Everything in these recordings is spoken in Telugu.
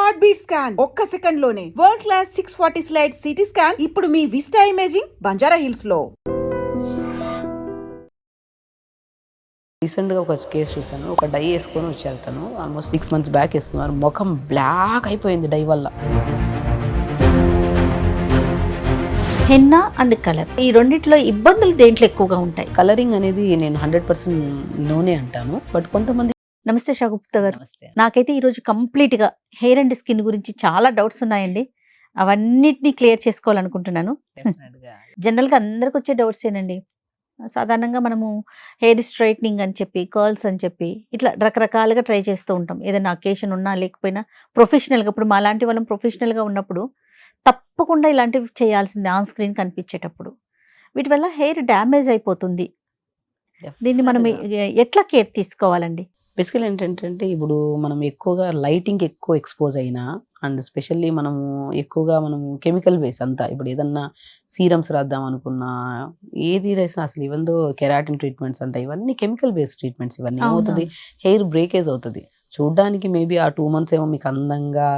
హార్ట్ బీట్ స్కాన్ ఒక్క సెకండ్ లోనే world class 640 slide CT scan ఇప్పుడు మీ విస్టా ఇమేజింగ్ బంజారా హిల్స్ లో. రీసెంట్గా ఒక కేసు చూసాను. ఒక డై వేసుకొని వచ్చారు, తను ఆల్మోస్ట్ 6 months బ్యాక్ వేసుకున్నారు. ముఖం బ్లాక్ అయిపోయింది డై వల్ల. హెన్నా అండ్ కలర్, ఈ రెండిట్లో ఇబ్బందులు దేంట్లో ఎక్కువగా ఉంటాయి? కలరింగ్ అనేది నేను 100% నోనే అంటాను, బట్ కొంతమంది. నమస్తే షాగుప్తా గారు. నమస్తే. నాకైతే ఈరోజు కంప్లీట్గా హెయిర్ అండ్ స్కిన్ గురించి చాలా డౌట్స్ ఉన్నాయండి. అవన్నిటినీ క్లియర్ చేసుకోవాలనుకుంటున్నాను. జనరల్గా అందరికి వచ్చే డౌట్స్ ఏనండి. సాధారణంగా మనము హెయిర్ స్ట్రైట్నింగ్ అని చెప్పి, కర్ల్స్ అని చెప్పి ఇట్లా రకరకాలుగా ట్రై చేస్తూ ఉంటాం. ఏదైనా అకేషన్ ఉన్నా లేకపోయినా ప్రొఫెషనల్గా, ఇప్పుడు మా లాంటి వాళ్ళం ప్రొఫెషనల్గా ఉన్నప్పుడు తప్పకుండా ఇలాంటివి చేయాల్సిందే ఆన్ స్క్రీన్ కనిపించేటప్పుడు. వీటి వల్ల హెయిర్ డ్యామేజ్ అయిపోతుంది. దీన్ని మనం ఎట్లా కేర్ తీసుకోవాలండి? బేసికల్ ఏంటంటే ఇప్పుడు మనం ఎక్కువగా లైటింగ్కి ఎక్కువ ఎక్స్పోజ్ అయినా, అండ్ స్పెషల్లీ మనము కెమికల్ బేస్ అంతా, ఇప్పుడు ఏదన్నా సీరమ్స్ రాద్దాం అనుకున్నా, ఏది రాసినా అసలు ఇవన్నీ కెరాటిన్ ట్రీట్మెంట్స్ అంట, ఇవన్నీ కెమికల్ బేస్డ్ ట్రీట్మెంట్స్. ఇవన్నీ ఏమవుతుంది, హెయిర్ బ్రేకేజ్ అవుతుంది. చూడ్డానికి మేబీ ఆ 2 months ఏమో మీకు అందంగా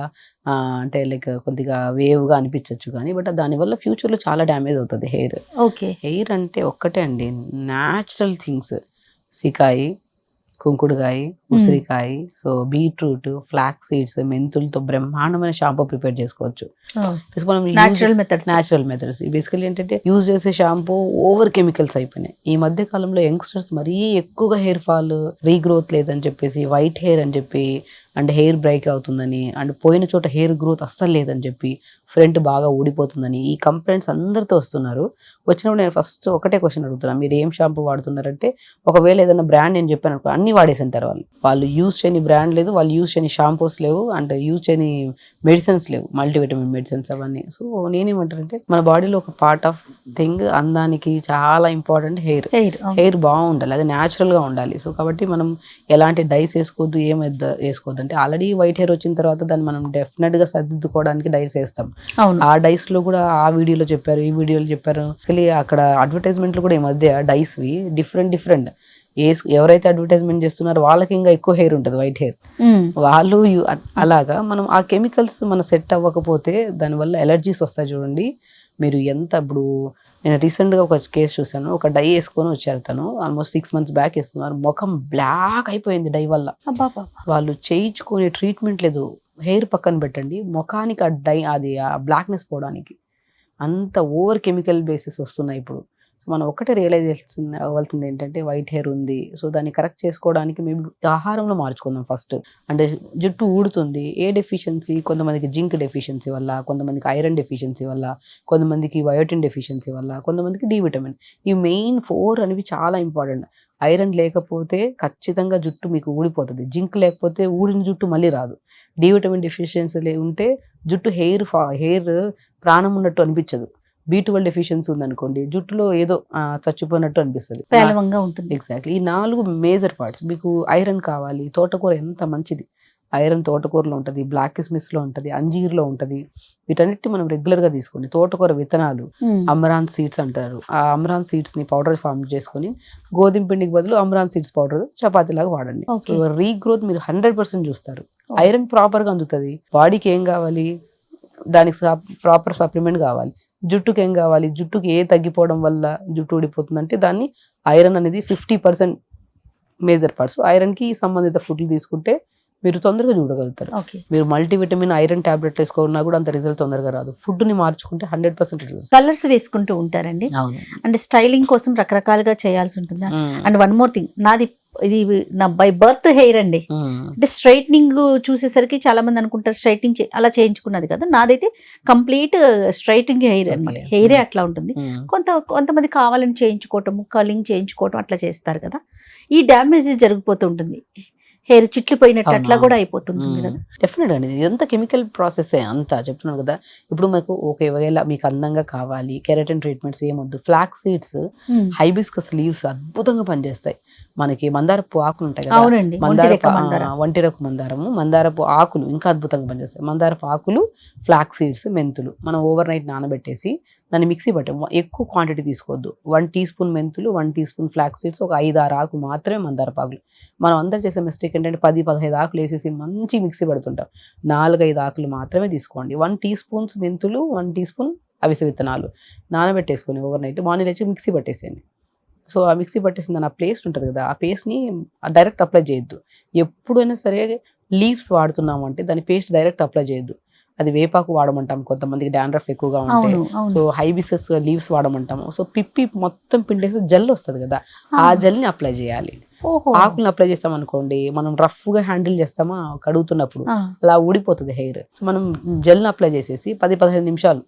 అంటే లైక్ కొద్దిగా వేవ్గా అనిపించవచ్చు, కానీ బట్ దానివల్ల ఫ్యూచర్లో చాలా డ్యామేజ్ అవుతుంది హెయిర్. ఓకే. హెయిర్ అంటే ఒక్కటే అండి, న్యాచురల్ థింగ్స్. సికాయి, కుంకుడుకాయ, ఉసిరికాయ, సో బీట్రూట్, ఫ్లాక్స్ సీడ్స్, మెంతులతో బ్రహ్మాండమైన షాంపూ ప్రిపేర్ చేసుకోవచ్చు. Natural methods. బేసికలీ ఏంటంటే యూజ్ చేసే షాంపూ ఓవర్ కెమికల్స్ అయిపోయినాయి. ఈ మధ్య కాలంలో యంగ్స్టర్స్ మరీ ఎక్కువగా హెయిర్ ఫాల్, రీగ్రోత్ లేదని చెప్పేసి, వైట్ హెయిర్ అని చెప్పి, అండ్ హెయిర్ బ్రేక్ అవుతుందని, అండ్ పోయిన చోట హెయిర్ గ్రోత్ అస్సలు లేదని చెప్పి, ఫ్రంట్ బాగా ఊడిపోతుందని ఈ కంప్లైంట్స్ అందరితో వస్తున్నారు. వచ్చినప్పుడు నేను ఫస్ట్ ఒకటే క్వశ్చన్ అడుగుతున్నాను, మీరు ఏం షాంపూ వాడుతున్నారంటే, ఒకవేళ ఏదైనా బ్రాండ్ నేను చెప్పాను అనుకో, అన్ని వాడేసింటారు వాళ్ళు యూజ్ చేయని బ్రాండ్ లేదు, వాళ్ళు యూజ్ చేయని షాంపూస్ లేవు, అండ్ యూజ్ చేయని మెడిసిన్స్ లేవు, మల్టీవిటమిన్ మెడిసిన్స్ అవన్నీ. సో నేనేమంటానంటే, మన బాడీలో ఒక పార్ట్ ఆఫ్ థింగ్, అందానికి చాలా ఇంపార్టెంట్ హెయిర్. హెయిర్ బాగుండాలి, అది న్యాచురల్గా ఉండాలి. సో కాబట్టి మనం ఎలాంటి డైస్ వేసుకోవద్దు, ఏం వేసుకోవద్దు అంటే, ఆల్రెడీ వైట్ హెయిర్ వచ్చిన తర్వాత దాన్ని మనం డెఫినెట్గా సర్దిద్దుకోవడానికి డైస్ వేస్తాం. ఆ డైస్ లో కూడా ఆ వీడియోలో చెప్పారు, ఈ వీడియోలో చెప్పారు. అక్కడ అడ్వర్టైజ్మెంట్లు కూడా ఈ మధ్య డైస్వి డిఫరెంట్ ఎవరైతే అడ్వర్టైజ్మెంట్ చేస్తున్నారో వాళ్ళకి ఇంకా ఎక్కువ హెయిర్ ఉంటుంది, వైట్ హెయిర్. వాళ్ళు అలాగా మనం ఆ కెమికల్స్ మన సెట్ అవ్వకపోతే దానివల్ల ఎలర్జీస్ వస్తాయి. చూడండి మీరు ఎంత, ఇప్పుడు నేను రీసెంట్గా ఒక కేసు చూసాను. ఒక డై వేసుకొని వచ్చారు, తను ఆల్మోస్ట్ 6 months బ్యాక్ వేసుకున్నారు. ముఖం బ్లాక్ అయిపోయింది డై వల్ల. వాళ్ళు చేయించుకునే ట్రీట్మెంట్ లేదు, హెయిర్ పక్కన పెట్టండి, ముఖానికి ఆ డై, అది ఆ బ్లాక్నెస్ పోవడానికి అంత ఓవర్ కెమికల్ బేసిస్ వస్తున్నాయి ఇప్పుడు. సో మనం ఒకటే రియలైజ్ అవ్వాల్సింది ఏంటంటే, వైట్ హెయిర్ ఉంది, సో దాన్ని కరెక్ట్ చేసుకోవడానికి మేము ఆహారంలో మార్చుకుందాం ఫస్ట్. అంటే జుట్టు ఊడుతుంది, ఏ డెఫిషియన్సీ, కొంతమందికి జింక్ డెఫిషియన్సీ వల్ల, కొంతమందికి ఐరన్ డెఫిషియన్సీ వల్ల, కొంతమందికి బయోటిన్ డెఫిషియన్సీ వల్ల, కొంతమందికి డి విటమిన్. ఈ మెయిన్ 4 అనేవి చాలా ఇంపార్టెంట్. ఐరన్ లేకపోతే ఖచ్చితంగా జుట్టు మీకు ఊడిపోతుంది, జింక్ లేకపోతే ఊడిన జుట్టు మళ్ళీ రాదు, డి విటమిన్ డెఫిషియన్సీ ఉంటే జుట్టు హెయిర్ ప్రాణం ఉన్నట్టు అనిపించదు. B12 డెఫిషియన్సీ ఉందనుకోండి, జుట్టులో ఏదో చచ్చిపోయినట్టు అనిపిస్తుంది, పేలవంగా ఉంటుంది. ఎగ్జాక్ట్లీ. ఈ 4 మేజర్ పార్ట్స్. మీకు ఐరన్ కావాలి, తోటకూర ఎంత మంచిది, ఐరన్ తోటకూరలో ఉంటుంది, బ్లాక్ కిస్మిస్లో ఉంటుంది, అంజీర్లో ఉంటుంది. వీటన్నిటి మనం రెగ్యులర్గా తీసుకోండి. తోటకూర విత్తనాలు, అమరాన్ సీడ్స్ అంటారు, ఆ అమరాన్ సీడ్స్ ని పౌడర్ ఫామ్ చేసుకొని గోధుమ పిండికి బదులు అమరాన్ సీడ్స్ పౌడర్ చపాతీలాగా వాడండి. రీగ్రోత్ మీరు 100% చూస్తారు. ఐరన్ ప్రాపర్గా అందుతుంది. బాడీకి ఏం కావాలి, దానికి ప్రాపర్ సప్లిమెంట్ కావాలి. జుట్టుకి ఏం కావాలి, జుట్టుకి ఏ తగ్గిపోవడం వల్ల జుట్టు ఊడిపోతుందంటే, దాన్ని ఐరన్ అనేది 50% మేజర్ పార్ట్స్. ఐరన్కి సంబంధిత ఫుడ్లు తీసుకుంటే మీరు తొందరగా చూడగలుగుతారు. మీరు మల్టీవిటమిన్, ఐరన్ టాబ్లెట్ వేసుకున్నా కూడా అంత రిజల్ట్ తొందరగా రాదు. ఫుడ్ ని మార్చుకుంటే 100% రిజల్ట్. కలర్స్ వేసుకుంటూ ఉంటారండి, అంటే స్టైలింగ్ కోసం రకరకాలుగా చేయాల్సి ఉంటుంది. అండ్ వన్ మోర్ థింగ్, నాది ఇది నా బై బర్త్ హెయిర్ అండి. అంటే స్ట్రైట్నింగ్ చూసేసరికి చాలా మంది అనుకుంటారు స్ట్రైట్నింగ్ అలా చేయించుకున్నది కదా, నాదైతే కంప్లీట్ స్ట్రైటింగ్ హెయిర్ అనమాట. హెయిరే అట్లా ఉంటుంది. కొంతమంది కావాలని చేయించుకోవటం, కర్లింగ్ చేయించుకోవటం అట్లా చేస్తారు కదా, ఈ డ్యామేజ్ జరిగిపోతుంటుంది. హెయిర్ చిట్లిపోయినట్టు అట్లా కూడా అయిపోతుంటుంది కదా. డెఫినెట్ అండి, ఎంత కెమికల్ ప్రాసెస్ అంతా చెప్తున్నాను కదా. ఇప్పుడు మీకు ఒకవేళ మీకు అందంగా కావాలి, కెరటిన్ ట్రీట్మెంట్స్ ఏమొద్దు, ఫ్లాక్స్ సీడ్స్, హైబిస్కస్ లీవ్స్ అద్భుతంగా పనిచేస్తాయి. మనకి మందారపు ఆకులు ఉంటాయి కదా, అవునండి, ఒంటిరెక్క మందారం. వంటిరకు మందారము, మందారపు ఆకులు ఇంకా అద్భుతంగా పనిచేస్తాయి. మందారపు ఆకులు, ఫ్లాక్స్ సీడ్స్, మెంతులు మనం ఓవర్ నైట్ నానబెట్టేసి దాన్ని మిక్సీ పట్టాం. ఎక్కువ క్వాంటిటీ తీసుకోవద్దు. 1 టీ స్పూన్ మెంతులు, 1 టీ స్పూన్ ఫ్లాక్స్ సీడ్స్, ఒక 5-6 ఆకులు మాత్రమే మందారపు ఆకులు. మనం అందరూ చేసే మిస్టేక్ ఏంటంటే 10-15 ఆకులు వేసేసి మంచి మిక్సీ పడుతుంటాం. 4-5 ఆకులు మాత్రమే తీసుకోండి. 1 టీ స్పూన్స్ మెంతులు, 1 టీ స్పూన్ అవిసె విత్తనాలు నానబెట్టేసుకొని ఓవర్ నైట్, మార్నింగ్ వచ్చి మిక్సీ పట్టేసేయండి. సో ఆ మిక్సీ పట్టేసిన దాని ఆ పేస్ట్ ఉంటుంది కదా, ఆ పేస్ట్ని డైరెక్ట్ అప్లై చేయొద్దు. ఎప్పుడైనా సరే లీవ్స్ వాడుతున్నాము అంటే దాని పేస్ట్ డైరెక్ట్ అప్లై చేయొద్దు. అది వేపాకు వాడమంటాం, కొంతమందికి డాండ్రఫ్ ఎక్కువగా ఉంటే సో హైబిస్కస్ లీవ్స్ వాడమంటాము. సో పిప్పి మొత్తం పిండేసి జెల్ వస్తుంది కదా, ఆ జెల్ని అప్లై చేయాలి. ఆకులను అప్లై చేస్తాం అనుకోండి, మనం రఫ్ గా హ్యాండిల్ చేస్తామా కడుగుతున్నప్పుడు, అలా ఊడిపోతుంది హెయిర్. సో మనం జెల్ని అప్లై చేసేసి 10-15 నిమిషాలు,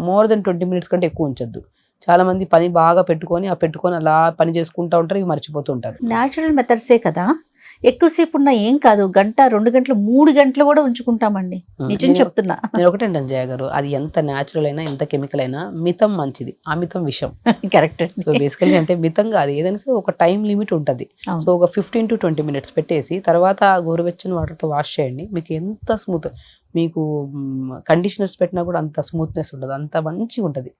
మోర్ దెన్ 20 మినిట్స్ కంటే ఎక్కువ ఉంచొద్దు. చాలా మంది పని బాగా పెట్టుకొని అలా పని చేసుకుంటూ ఉంటారు, ఇవి మర్చిపోతూ ఉంటారు. న్యాచురల్ మెథడ్సే కదా, ఎక్కువసేపు ఉన్నా ఏం కాదు, 1, 2 గంటలు, 3 గంటలు కూడా ఉంచుకుంటామండి. నిజం చెప్తున్నా. నేను ఒకటేంటంటే జయ గారు, అది ఎంత న్యాచురల్ అయినా ఎంత కెమికల్ అయినా మితం మంచిది, అమితం విషం. కరెక్ట్. సో బేసికలీ అంటే మితంగా, అది ఏదైనా సరే ఒక టైం లిమిట్ ఉంటుంది. సో ఒక 15 to 20 మినిట్స్ పెట్టేసి తర్వాత గోరువెచ్చని వాటర్తో వాష్ చేయండి. మీకు ఎంత స్మూత్, మీకు కండిషనర్స్ పెట్టినా కూడా అంత స్మూత్నెస్ ఉండదు, అంత మంచిగా ఉంటుంది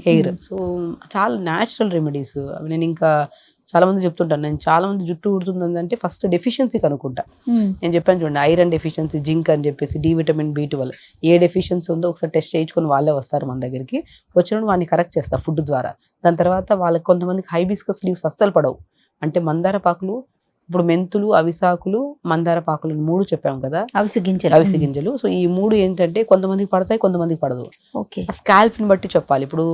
హెయిర్. సో చాలా న్యాచురల్ రెమెడీస్ అవి. నేను ఇంకా చాలా మంది చెప్తుంటాను, నేను చాలా మంది జుట్టు ఊడుతుంది అంటే ఫస్ట్ డెఫిషియన్సీ కనుక్కుంటా. నేను చెప్పాను చూడండి, ఐరన్ డెఫిషియన్సీ, జింక్ అని చెప్పేసి, డి విటమిన్, B12 ఏ డెఫిషియన్సీ ఉందో ఒకసారి టెస్ట్ చేయించుకొని వాళ్ళే వస్తారు మన దగ్గరికి. వచ్చినప్పుడు వాడిని కరెక్ట్ చేస్తా ఫుడ్ ద్వారా. దాని తర్వాత వాళ్ళకి కొంతమందికి హైబిస్కస్ లీవ్స్ అస్సలు పడవు, అంటే మందారపాకులు, ఇప్పుడు మెంతులు, అవిసాకులు, మందారపాకులు 3 చెప్పాము కదా, అవిసె గింజలు. సో ఈ 3 ఏంటంటే కొంతమందికి పడతాయి, కొంతమందికి పడదు. స్కాల్ప్ ని బట్టి చెప్పాలి. ఇప్పుడు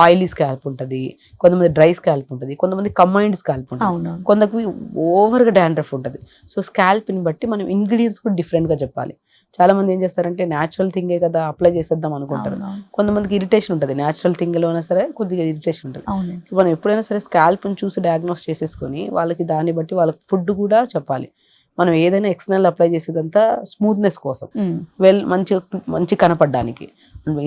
ఆయిలీ స్కాల్ప్ ఉంటుంది, కొంతమంది డ్రై స్కాల్ప్ ఉంటుంది, కొంతమంది కంబైన్డ్ స్కాల్ప్ ఉంటుంది, కొంతమంది ఓవర్ గా డాండ్రఫ్ ఉంటుంది. సో స్కాల్ప్ ని బట్టి మనం ఇంగ్రీడియంట్స్ కూడా డిఫరెంట్ గా చెప్పాలి. చాలా మంది ఏం చేస్తారంటే న్యాచురల్ థింగే కదా అప్లై చేసేద్దాం అనుకుంటారు. కొంతమందికి ఇరిటేషన్ ఉంటుంది, న్యాచురల్ థింగ్ లో అయినా సరే కొద్దిగా ఇరిటేషన్ ఉంటుంది. సో మనం ఎప్పుడైనా సరే స్కాల్ప్ ని చూసి డయాగ్నోస్ చేసేసుకొని వాళ్ళకి దాన్ని బట్టి వాళ్ళకి ఫుడ్ కూడా చెప్పాలి. మనం ఏదైనా ఎక్స్టర్నల్ అప్లై చేసేదంతా స్మూత్నెస్ కోసం, మంచి కనపడడానికి.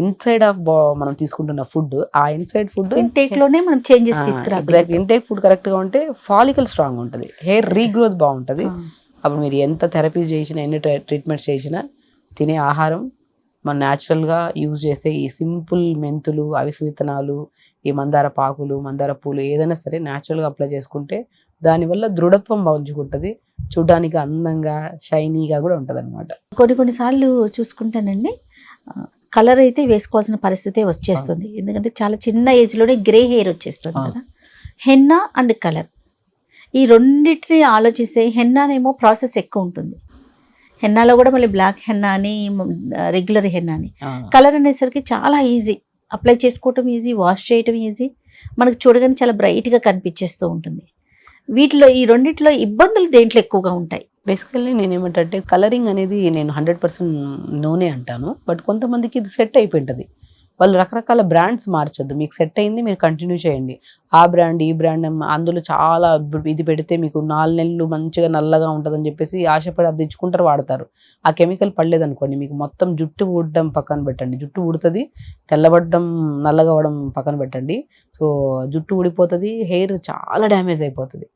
ఇన్సైడ్ ఆఫ్ మనం తీసుకుంటున్న ఫుడ్, ఆ ఇన్సైడ్ ఫుడ్ ఇంటేక్ లోనే మనం చేంజెస్ తీసుకురావాలి. ఇంటేక్ ఫుడ్ కరెక్ట్ గా ఉంటే ఫాలికల్ స్ట్రాంగ్ ఉంటుంది, హెయిర్ రీగ్రోత్ బాగుంటుంది. అప్పుడు మీరు ఎంత థెరపీ చేసినా, ఎన్ని ట్రీట్మెంట్స్ చేసినా, తినే ఆహారం మనం న్యాచురల్గా యూజ్ చేసే ఈ సింపుల్ మెంతులు, అవిసె విత్తనాలు, ఈ మందార పాకులు, మందార పూలు ఏదైనా సరే న్యాచురల్గా అప్లై చేసుకుంటే దానివల్ల దృఢత్వం బాగుంటుంది, చూడడానికి అందంగా షైనీగా కూడా ఉంటుంది అనమాట. కొన్నిసార్లు చూసుకుంటానండి, కలర్ అయితే వేసుకోవాల్సిన పరిస్థితి వచ్చేస్తుంది. ఎందుకంటే చాలా చిన్న ఏజ్లోనే గ్రే హెయిర్ వచ్చేస్తుంది కదా. హెన్నా అండ్ కలర్, ఈ రెండింటిని ఆలోచిస్తే హెన్నానేమో ప్రాసెస్ ఎక్కువ ఉంటుంది. హెన్నాలో కూడా మళ్ళీ బ్లాక్ హెన్నా అని, రెగ్యులర్ హెన్నా అని. కలర్ అనేసరికి చాలా ఈజీ, అప్లై చేసుకోవటం ఈజీ, వాష్ చేయటం ఈజీ, మనకు చూడగానే చాలా బ్రైట్గా కనిపించేస్తూ ఉంటుంది. వీటిలో ఈ రెండిట్లో ఇబ్బందులు దేంట్లో ఎక్కువగా ఉంటాయి? బేసికల్లీ నేను ఏమంటే కలరింగ్ అనేది నేను 100% నోనే అంటాను. బట్ కొంతమందికి ఇది సెట్ అయిపోయింటుంది, వాళ్ళు రకరకాల బ్రాండ్స్ మార్చొద్దు. మీకు సెట్ అయింది మీరు కంటిన్యూ చేయండి. ఆ బ్రాండ్ ఈ బ్రాండ్ అందులో చాలా ఇది పెడితే మీకు 4 నెలలు మంచిగా నల్లగా ఉంటుందని చెప్పేసి ఆశపడి అది తెచ్చుకుంటారు, వాడతారు. ఆ కెమికల్ పడలేదనుకోండి, మీకు మొత్తం జుట్టు ఊడడం పక్కన పెట్టండి, జుట్టు ఊడుతుంది, తెల్లబడడం, నల్లగా అవ్వడం పక్కన పెట్టండి. సో జుట్టు ఊడిపోతుంది, హెయిర్ చాలా డ్యామేజ్ అయిపోతుంది.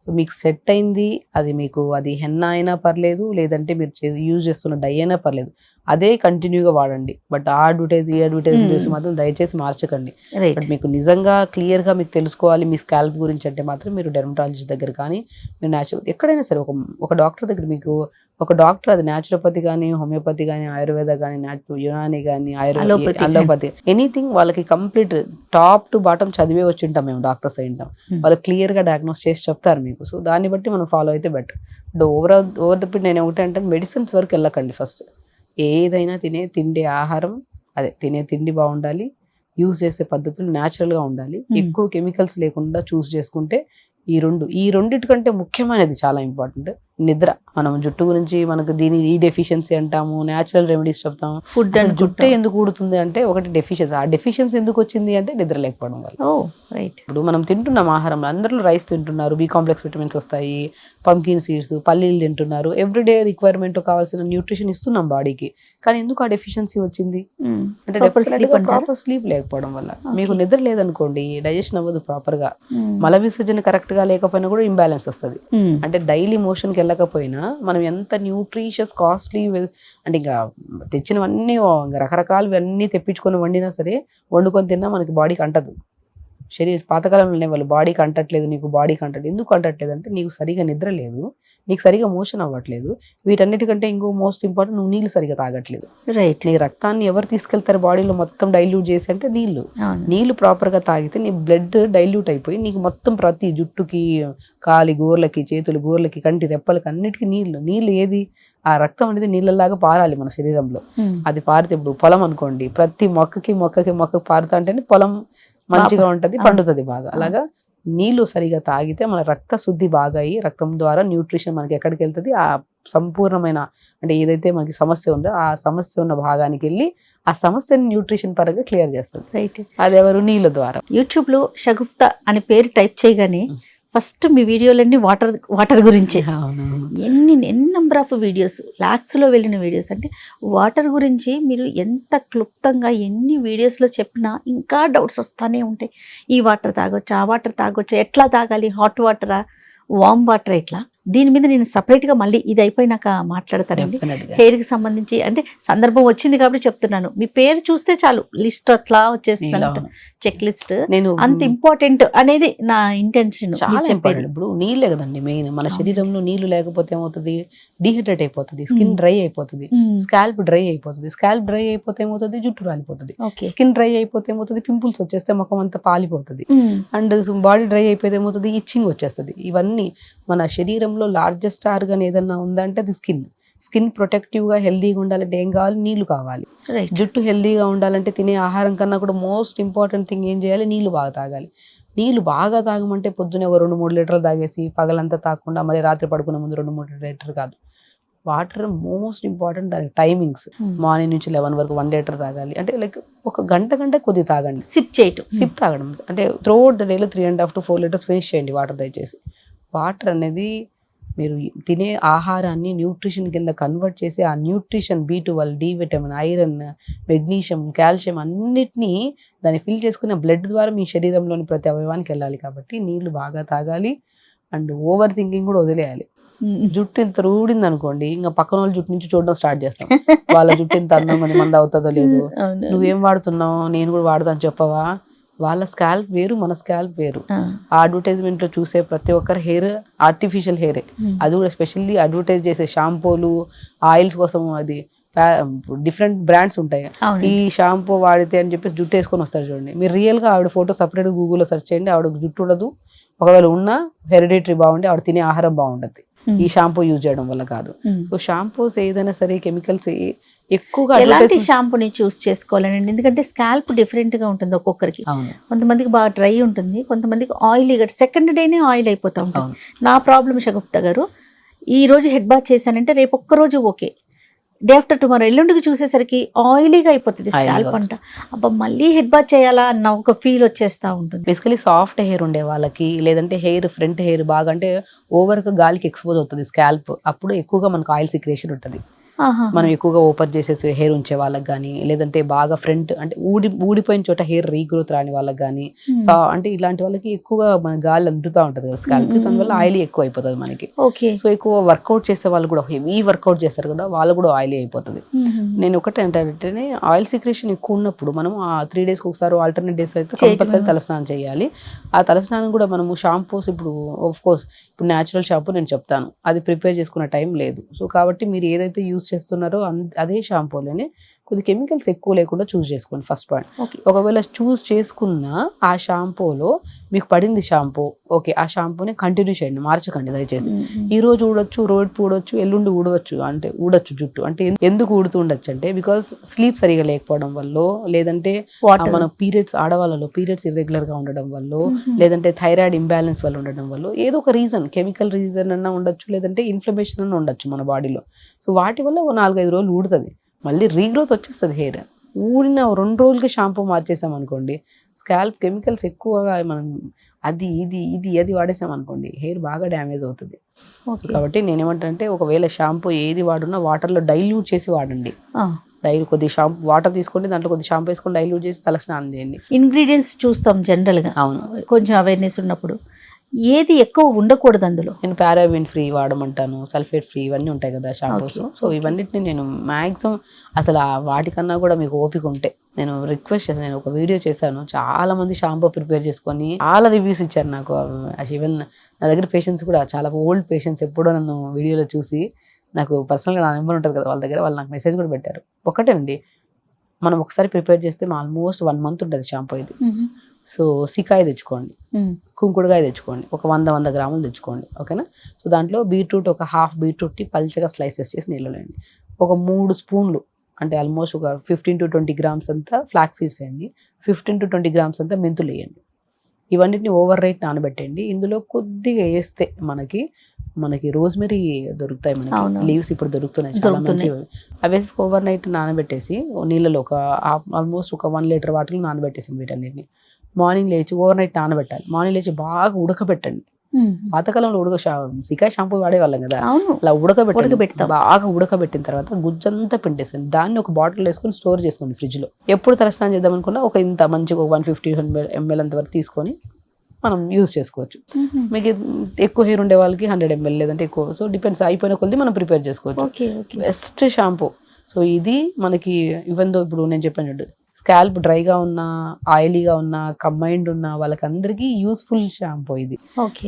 సో మీకు సెట్ అయింది అది, మీకు అది హెన్నా అయినా పర్లేదు, లేదంటే మీరు యూజ్ చేస్తున్న డై అయినా పర్లేదు, అదే కంటిన్యూగా వాడండి. బట్ ఆ అడ్వర్టైజ్ ఈ అడ్వర్టైజ్ చూసి మాత్రం దయచేసి మార్చకండి. బట్ మీకు నిజంగా క్లియర్గా మీకు తెలుసుకోవాలి మీ స్కాల్ప్ గురించి అంటే మాత్రం మీరు డెర్మటాలజిస్ట్ దగ్గర కానీ, మీరు న్యాచురల్ ఎక్కడైనా సరే ఒక డాక్టర్ దగ్గర, మీకు ఒక డాక్టర్ అది న్యాచురోపతి కానీ, హోమియోపతి కానీ, ఆయుర్వేద కానీ, యునాని కానీ, అలోపతి, ఎనీథింగ్ వాళ్ళకి కంప్లీట్ టాప్ టు బాటం చదివే వచ్చి ఉంటాం మేము, డాక్టర్స్ అయి ఉంటాం. వాళ్ళు క్లియర్గా డయాగ్నోస్ చేసి చెప్తారు మీకు. సో దాన్ని బట్టి మనం ఫాలో అయితే better. But over the period నేను ఒకటే మెడిసిన్స్ వరకు వెళ్ళకండి. ఫస్ట్ ఏదైనా తిండే ఆహారం, అదే తినే తిండి బాగుండాలి, యూజ్ చేసే పద్ధతులు న్యాచురల్గా ఉండాలి, ఎక్కువ కెమికల్స్ లేకుండా చూస్ చేసుకుంటే ఈ రెండిటికంటే ముఖ్యమైనది చాలా ఇంపార్టెంట్ నిద్ర. మనం జుట్టు గురించి మనకు దీని ఈ డెఫిషియన్సీ అంటాము, న్యాచురల్ రెమెడీస్ చెప్తాము. ఫుడ్ అసలు జుట్టే ఎందుకు ఊడుతుంది అంటే ఒకటి డెఫిషియన్సీ. ఆ డెఫిషియన్సీ ఎందుకు వచ్చింది అంటే నిద్ర లేకపోవడం వల్ల. ఓ రైట్. ఇప్పుడు మనం తింటున్నాం ఆహారంలో, అందరూ రైస్ తింటున్నారు, బి కాంప్లెక్స్ విటమిన్స్ వస్తాయి, పంకిన్ సీడ్స్, పల్లీలు తింటున్నారు, ఎవ్రీడే రిక్వైర్మెంట్ కావాల్సిన న్యూట్రిషన్ ఇస్తున్నాం బాడీకి. కానీ ఎందుకు ఆ డెఫిషియన్సీ వచ్చింది అంటే ప్రాపర్ స్లీప్ లేకపోవడం వల్ల. మీకు నిద్ర లేదనుకోండి, డైజెషన్ అవ్వదు ప్రాపర్ గా, మల విసర్జన కరెక్ట్ గా లేకపోయినా కూడా ఇంబ్యాలెన్స్ వస్తుంది. అంటే డైలీ మోషన్ కి వెళ్ళకపోయినా మనం ఎంత న్యూట్రిషియస్ కాస్ట్లీ అంటే ఇంకా తెచ్చినవన్నీ రకరకాలు అన్నీ తెప్పించుకొని వండినా సరే, వండుకొని తిన్నా మనకి బాడీకి అంటదు. పాతకాలంలో వాళ్ళు బాడీకి అంటట్లేదు, నీకు బాడీకి అంటట్లేదు. ఎందుకు అంటట్లేదు అంటే నీకు సరిగా నిద్ర లేదు, నీకు సరిగా మోషన్ అవ్వట్లేదు. వీటన్నిటికంటే ఇంకో మోస్ట్ ఇంపార్టెంట్, నువ్వు నీళ్ళు సరిగా తాగట్లేదు. రైట్. నీ రక్తాన్ని ఎవరు తీసుకెళ్తారు బాడీలో మొత్తం డైల్యూట్ చేసి అంటే నీళ్ళు ప్రాపర్ గా తాగితే నీ బ్లడ్ డైల్యూట్ అయిపోయి నీకు మొత్తం ప్రతి జుట్టుకి, కాలి గోర్లకి, చేతులు గోర్లకి, కంటి రెప్పలకి అన్నిటికీ నీళ్ళు ఏది ఆ రక్తం అనేది నీళ్ళలాగా పారాలి మన శరీరంలో. అది పారితే ఇప్పుడు పొలం అనుకోండి, ప్రతి మొక్కకి పారుతా అంటేనే పొలం మంచిగా ఉంటది, పండుతుంది బాగా. అలాగా నీళ్లు సరిగా తాగితే మన రక్త శుద్ధి బాగా అయ్యి రక్తం ద్వారా న్యూట్రిషన్ మనకి ఎక్కడికి వెళ్తుంది, ఆ సంపూర్ణమైన అంటే ఏదైతే మనకి సమస్య ఉందో ఆ సమస్య ఉన్న భాగానికి వెళ్ళి ఆ సమస్యని న్యూట్రిషన్ పరంగా క్లియర్ చేస్తుంది. రైట్. అది ఎవరు? నీళ్ళ ద్వారా. యూట్యూబ్ లో షగుఫ్తా అని పేరు టైప్ చేయగానే ఫస్ట్ మీ వీడియోలన్నీ వాటర్ గురించి, ఎన్ని నెంబర్ ఆఫ్ వీడియోస్, లాక్స్లో వెళ్ళిన వీడియోస్. అంటే వాటర్ గురించి మీరు ఎంత క్లుప్తంగా ఎన్ని వీడియోస్లో చెప్పినా ఇంకా డౌట్స్ వస్తూనే ఉంటాయి. ఈ వాటర్ తాగొచ్చా, ఆ వాటర్ తాగొచ్చా, ఎట్లా తాగాలి, హాట్ వాటరా, వామ్ వాటర్, ఎట్లా? దీని మీద నేను సపరేట్గా మళ్ళీ ఇది అయిపోయినాక మాట్లాడతానండి. హెయిర్కి సంబంధించి అంటే సందర్భం వచ్చింది కాబట్టి చెప్తున్నాను. మీ పేరు చూస్తే చాలు లిస్ట్ అట్లా వచ్చేస్తుంది, చెక్ లిస్ట్. నేను అంత ఇంపార్టెంట్ అనేది నా ఇంటెన్షన్. ఇప్పుడు నీళ్ళే కదండి మెయిన్. మన శరీరంలో నీళ్లు లేకపోతే ఏమవుతుంది? డిహైడ్రేట్ అయిపోతుంది, స్కిన్ డ్రై అయిపోతుంది, స్కాల్ప్ డ్రై అయిపోతుంది. స్కాల్ప్ డ్రై అయిపోతే ఏమవుతుంది? జుట్టు రాలిపోతుంది. స్కిన్ డ్రై అయిపోతే ఏమవుతుంది? పింపుల్స్ వచ్చేస్తే ముఖం అంతా పాలిపోతుంది. అండ్ బాడీ డ్రై అయిపోతే ఏమవుతుంది? ఇచ్చింగ్ వచ్చేస్తుంది. ఇవన్నీ మన శరీరంలో లార్జెస్ట్ ఆర్గన్ ఏదన్నా ఉందంటే అది స్కిన్ ప్రొటెక్టివ్ గా హెల్దీగా ఉండాలంటే ఏం కావాలి? నీళ్లు కావాలి. జుట్టు హెల్దీగా ఉండాలంటే తినే ఆహారం కన్నా కూడా మోస్ట్ ఇంపార్టెంట్ థింగ్ ఏం చేయాలి? నీళ్లు బాగా తాగాలి. నీళ్లు బాగా తాగమంటే పొద్దునే ఒక 2-3 లీటర్లు తాగేసి పగలంతా తాగకుండా మళ్ళీ రాత్రి పడుకునే ముందు 2-3 లీటర్ కాదు. Water most important. దానికి టైమింగ్స్ మార్నింగ్ నుంచి 11 వరకు 1 లీటర్ తాగాలి. అంటే లైక్ ఒక గంట కొద్ది తాగండి. సిప్ తాగడం అంటే త్రూఅవుట్ ద డేలో 3.5 to 4 లీటర్స్ ఫినిష్ చేయండి వాటర్. దయచేసి వాటర్ అనేది మీరు తినే ఆహారాన్ని న్యూట్రిషన్ కింద కన్వర్ట్ చేసి ఆ nutrition B12, D vitamin, iron, magnesium, calcium అన్నిటినీ దాన్ని ఫిల్ చేసుకునే బ్లడ్ ద్వారా మీ శరీరంలోని ప్రతి అవయవానికి వెళ్ళాలి. కాబట్టి నీళ్లు బాగా తాగాలి. అండ్ ఓవర్ థింకింగ్ కూడా వదిలేయాలి. జుట్టు ఇంత రూడింది అనుకోండి, ఇంకా పక్కన వాళ్ళ జుట్టు నుంచి చూడడం స్టార్ట్ చేస్తాం. వాళ్ళ జుట్టు ఇంత అందంగా మంది అవుతుందో లేదు, నువ్వేం వాడుతున్నావు, నేను కూడా వాడుతాను చెప్పవా? వాళ్ళ స్కాల్ప్ వేరు, మన స్కాల్ప్ వేరు. అడ్వర్టైజ్మెంట్ లో చూసే ప్రతి ఒక్కరు హెయిర్ ఆర్టిఫిషియల్ హెయిరే. అది కూడా స్పెషల్లీ అడ్వర్టైజ్ చేసే షాంపూలు, ఆయిల్స్ కోసం అది డిఫరెంట్ బ్రాండ్స్ ఉంటాయి. ఈ షాంపూ వాడితే అని చెప్పేసి జుట్టు వేసుకొని వస్తారు చూడండి. మీరు రియల్ గా ఆవిడ ఫోటో సపరేట్ గూగుల్లో సెర్చ్ చేయండి, ఆవిడ జుట్టు ఉండదు. ఒకవేళ ఉన్నా హెరిడిటరీ బాగుండి ఆవిడ తినే ఆహారం బాగుండదు. ఈ షాంపూ యూజ్ చేయడం వల్ల కాదు. సో షాంపూస్ ఏదైనా సరే కెమికల్స్ ఎక్కువగా ఎలాంటి షాంపూని చూస్ చేసుకోవాలండి? ఎందుకంటే స్కాల్ప్ డిఫరెంట్ గా ఉంటుంది ఒక్కొక్కరికి. కొంతమందికి బాగా డ్రై ఉంటుంది, కొంతమందికి ఆయిల్, సెకండ్ డేనే ఆయిల్ అయిపోతా ఉంటుంది. నా ప్రాబ్లం షగుప్తా గారు, ఈ రోజు హెడ్ బాత్ చేశానంటే రేపు ఒక్క రోజు ఓకే, డే ఆఫ్టర్ టుమారో ఎల్లుండికి చూసేసరికి ఆయిలీగా అయిపోతుంది స్కాల్ప్ అంట. అబ్బా మళ్ళీ హెడ్ బాత్ చేయాలా అన్న ఒక ఫీల్ వచ్చేస్తా ఉంటుంది. బేసికలీ సాఫ్ట్ హెయిర్ ఉండే వాళ్ళకి, లేదంటే హెయిర్ ఫ్రంట్ హెయిర్ బాగా అంటే ఓవర్ గా గాలికి ఎక్స్పోజ్ అవుతుంది స్కాల్ప్, అప్పుడు ఎక్కువగా మనకు ఆయిల్ సిక్రేషన్ ఉంటుంది. మనం ఎక్కువగా ఓపెన్ చేసేసి హెయిర్ ఉంచే వాళ్ళకి కానీ, లేదంటే బాగా ఫ్రంట్ అంటే ఊడిపోయిన చోట హెయిర్ రీగ్రోత్ రాని వాళ్ళకి కానీ, అంటే ఇలాంటి వాళ్ళకి ఎక్కువగా మన గాలి అందుతూ ఉంటుంది కదా స్కాల్ప్, దానివల్ల ఆయిలీ ఎక్కువ అయిపోతుంది మనకి. సో ఎక్కువ వర్కౌట్ చేసే వాళ్ళు కూడా, హెవీ వర్కౌట్ చేస్తారు కదా, వాళ్ళు కూడా ఆయిలీ అయిపోతుంది. నేను ఒకటి ఏంటంటే ఆయిల్ సిక్రేషన్ ఎక్కువ ఉన్నప్పుడు మనం ఆ 3 days ఒకసారి ఆల్టర్నేట్ డేస్ అయితే కంపల్సరీ తలస్నానం చేయాలి. ఆ తలస్నానం కూడా మనము షాంపూస్ ఇప్పుడు ఆఫ్ కోర్స్ ఇప్పుడు న్యాచురల్ షాంపూ నేను చెప్తాను, అది ప్రిపేర్ చేసుకున్న టైం లేదు. సో కాబట్టి మీరు ఏదైతే యూస్ యూస్ చేస్తున్నారో అదే షాంపూలోనే కొద్ది కెమికల్స్ ఎక్కువ లేకుండా చూస్ చేసుకోండి ఫస్ట్ పాయింట్. ఓకే. ఒకవేళ చూస్ చేసుకున్న ఆ షాంపూలో మీకు పడింది షాంపూ, ఓకే, ఆ షాంపూని కంటిన్యూ చేయండి, మార్చకండి దయచేసి. ఈ రోజు ఊడొచ్చు, రేపు ఊడొచ్చు, ఎల్లుండి ఊడవచ్చు, అంటే ఊడొచ్చు జుట్టు. అంటే ఎందుకు ఊడుతూ ఉండొచ్చు అంటే బికాస్ స్లీప్ సరిగా లేకపోవడం వల్ల, లేదంటే మన పీరియడ్స్, ఆడవాళ్ళలో పీరియడ్స్ ఇర్రెగ్యులర్ గా ఉండడం వల్ల, లేదంటే థైరాయిడ్ ఇంబ్యాలెన్స్ వల్ల ఉండడం వల్ల, ఏదో ఒక రీజన్, కెమికల్ రీజన్ అన్నా ఉండొచ్చు, లేదంటే ఇన్ఫ్లమేషన్ అన్నా ఉండొచ్చు మన బాడీలో. సో వాటి వల్ల ఒక 4-5 రోజులు ఊడుతుంది, మళ్ళీ రీగ్రోత్ వచ్చేస్తుంది హెయిర్. ఊడిన 2 రోజులకి షాంపూ మార్చేసాం అనుకోండి, స్కాల్ప్ కెమికల్స్ ఎక్కువగా మనం అది వాడేసాం అనుకోండి, హెయిర్ బాగా డ్యామేజ్ అవుతుంది. కాబట్టి నేనేమంటే ఒకవేళ షాంపూ ఏది వాడున్నా వాటర్లో డైల్యూట్ చేసి వాడండి. కొద్ది షాంపూ వాటర్ తీసుకోండి, దాంట్లో కొద్ది షాంపూ వేసుకొని డైల్యూట్ చేసి తల స్నానం చేయండి. ఇంగ్రీడియంట్స్ చూస్తాం జనరల్గా, అవును, కొంచెం అవేర్నెస్ ఉన్నప్పుడు ఏది ఎక్కువ ఉండకూడదు అందులో. నేను పారాబిన్ ఫ్రీ వాడమంటాను, సల్ఫేట్ ఫ్రీ, ఇవన్నీ ఉంటాయి కదా షాంపూస్. సో ఇవన్నిటిని నేను మ్యాక్సిమం అసలు వాటికన్నా కూడా మీకు ఓపిక ఉంటే నేను రిక్వెస్ట్ చేశాను. నేను ఒక వీడియో చేశాను, చాలా మంది షాంపూ ప్రిపేర్ చేసుకొని చాలా రివ్యూస్ ఇచ్చారు నాకు. ఈవెన్ నా దగ్గర పేషెంట్స్ కూడా, చాలా ఓల్డ్ పేషెంట్స్, ఎప్పుడో నన్ను వీడియోలో చూసి నాకు పర్సనల్గా నా నెంబర్ ఉంటుంది కదా వాళ్ళ దగ్గర, వాళ్ళు నాకు మెసేజ్ కూడా పెట్టారు. ఒకటేనండి, మనం ఒకసారి ప్రిపేర్ చేస్తే ఆల్మోస్ట్ 1 month ఉంటుంది షాంపూ ఇది. సో సికాయ తెచ్చుకోండి, కుంకుడుకాయ తెచ్చుకోండి, ఒక 100 గ్రాములు తెచ్చుకోండి, ఓకేనా. సో దాంట్లో బీట్రూట్, ఒక హాఫ్ బీట్రూట్ని పల్చగా స్లైసెస్ చేసి నీళ్ళలో వేయండి. ఒక 3 స్పూన్లు, అంటే ఆల్మోస్ట్ ఒక 15 to 20 grams అంతా ఫ్లాక్ సీడ్స్ వేయండి, 15 to 20 grams అంతా మెంతులు వేయండి. ఇవన్నిటిని ఓవర్ నైట్ నానబెట్టండి. ఇందులో కొద్దిగా వేస్తే మనకి రోజ్మెరీ దొరుకుతాయి, మనకి లీవ్స్ ఇప్పుడు దొరుకుతున్నాయి చాలా మంచివి. అవి వేసి ఓవర్ నైట్ నానబెట్టేసి నీళ్ళలో ఒక ఆల్మోస్ట్ ఒక 1 liter వాటర్లో నానబెట్టేసి వీటన్నిటిని మార్నింగ్ లేచి ఓవర్ నైట్ నానబెట్టాలి. మార్నింగ్ లేచి బాగా ఉడకబెట్టండి. పాతకాలంలో సికాయ షాంపూ వాడేవాళ్ళం కదా, అలా ఉడకబెట్టి బాగా ఉడకబెట్టిన తర్వాత గుజ్జంతా పిండేసాను. దాన్ని ఒక బాటిల్ వేసుకొని స్టోర్ చేసుకోండి ఫ్రిడ్జ్ లో. ఎప్పుడు తలస్నానం చేద్దాం అనుకున్నా ఒక ఇంత మంచిగా 150 ml అంత వరకు తీసుకొని మనం యూజ్ చేసుకోవచ్చు. మీకు ఎక్కువ హెయిర్ ఉండే వాళ్ళకి 100 ml, లేదంటే ఎక్కువ, సో డిపెండ్స్, అయిపోయిన కొద్ది మనం ప్రిపేర్ చేసుకోవచ్చు. Best shampoo. సో ఇది మనకి ఈవెన్ దో ఇప్పుడు నేను చెప్పాను, స్కాల్ప్ డ్రైగా ఉన్నా, ఆయిలీగా ఉన్నా, కంబైన్డ్ ఉన్నా, వాళ్ళకందరికీ యూస్ఫుల్ షాంపూ ఇది.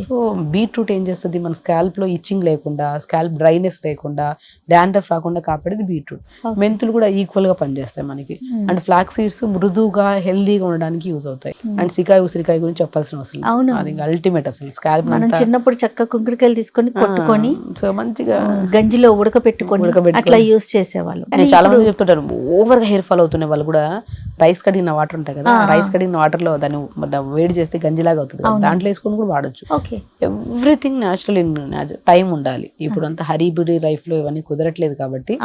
సో బీట్రూట్ ఏం చేస్తుంది, మన స్కాల్ప్ లో ఇచ్చింగ్ లేకుండా, స్కాల్ప్ డ్రైనెస్ లేకుండా, డాండ్రఫ్ రాకుండా కాపాడేది బీట్రూట్. మెంతులు కూడా ఈక్వల్ గా పనిచేస్తాయి మనకి. అండ్ ఫ్లాక్ సీడ్స్ మృదువుగా హెల్దీగా ఉండడానికి యూజ్ అవుతాయి. అండ్ ఉసిరికాయ గురించి చెప్పాల్సిన అవసరం, అది అల్టిమేట్. అసలు స్కాల్ప్ చిన్నప్పుడు చక్కగా కుంకుడుకాయలు తీసుకొని కొట్టుకొని, సో మంచిగా గంజిలో ఉడకపెట్టుకొని అట్లా యూజ్ చేసేవాళ్ళు. చాలా మంది చెప్తుంటారు ఓవర్ గా హెయిర్ ఫాల్ అవుతున్న వాళ్ళు కూడా రైస్ కడిగిన వాటర్ ఉంటాయి కదా, రైస్ కడిగిన వాటర్ లో దాన్ని వేడి చేస్తే గంజిలాగా అవుతుంది కదా, దాంట్లో వేసుకొని కూడా వాడచ్చు. ఎవ్రీథింగ్ న్యాచురల్ ఇన్ టైం ఉండాలి. ఇప్పుడు అంతా హరీబురీ లైఫ్ లో ఇవన్నీ కుదరట్లేదు కాబట్టి.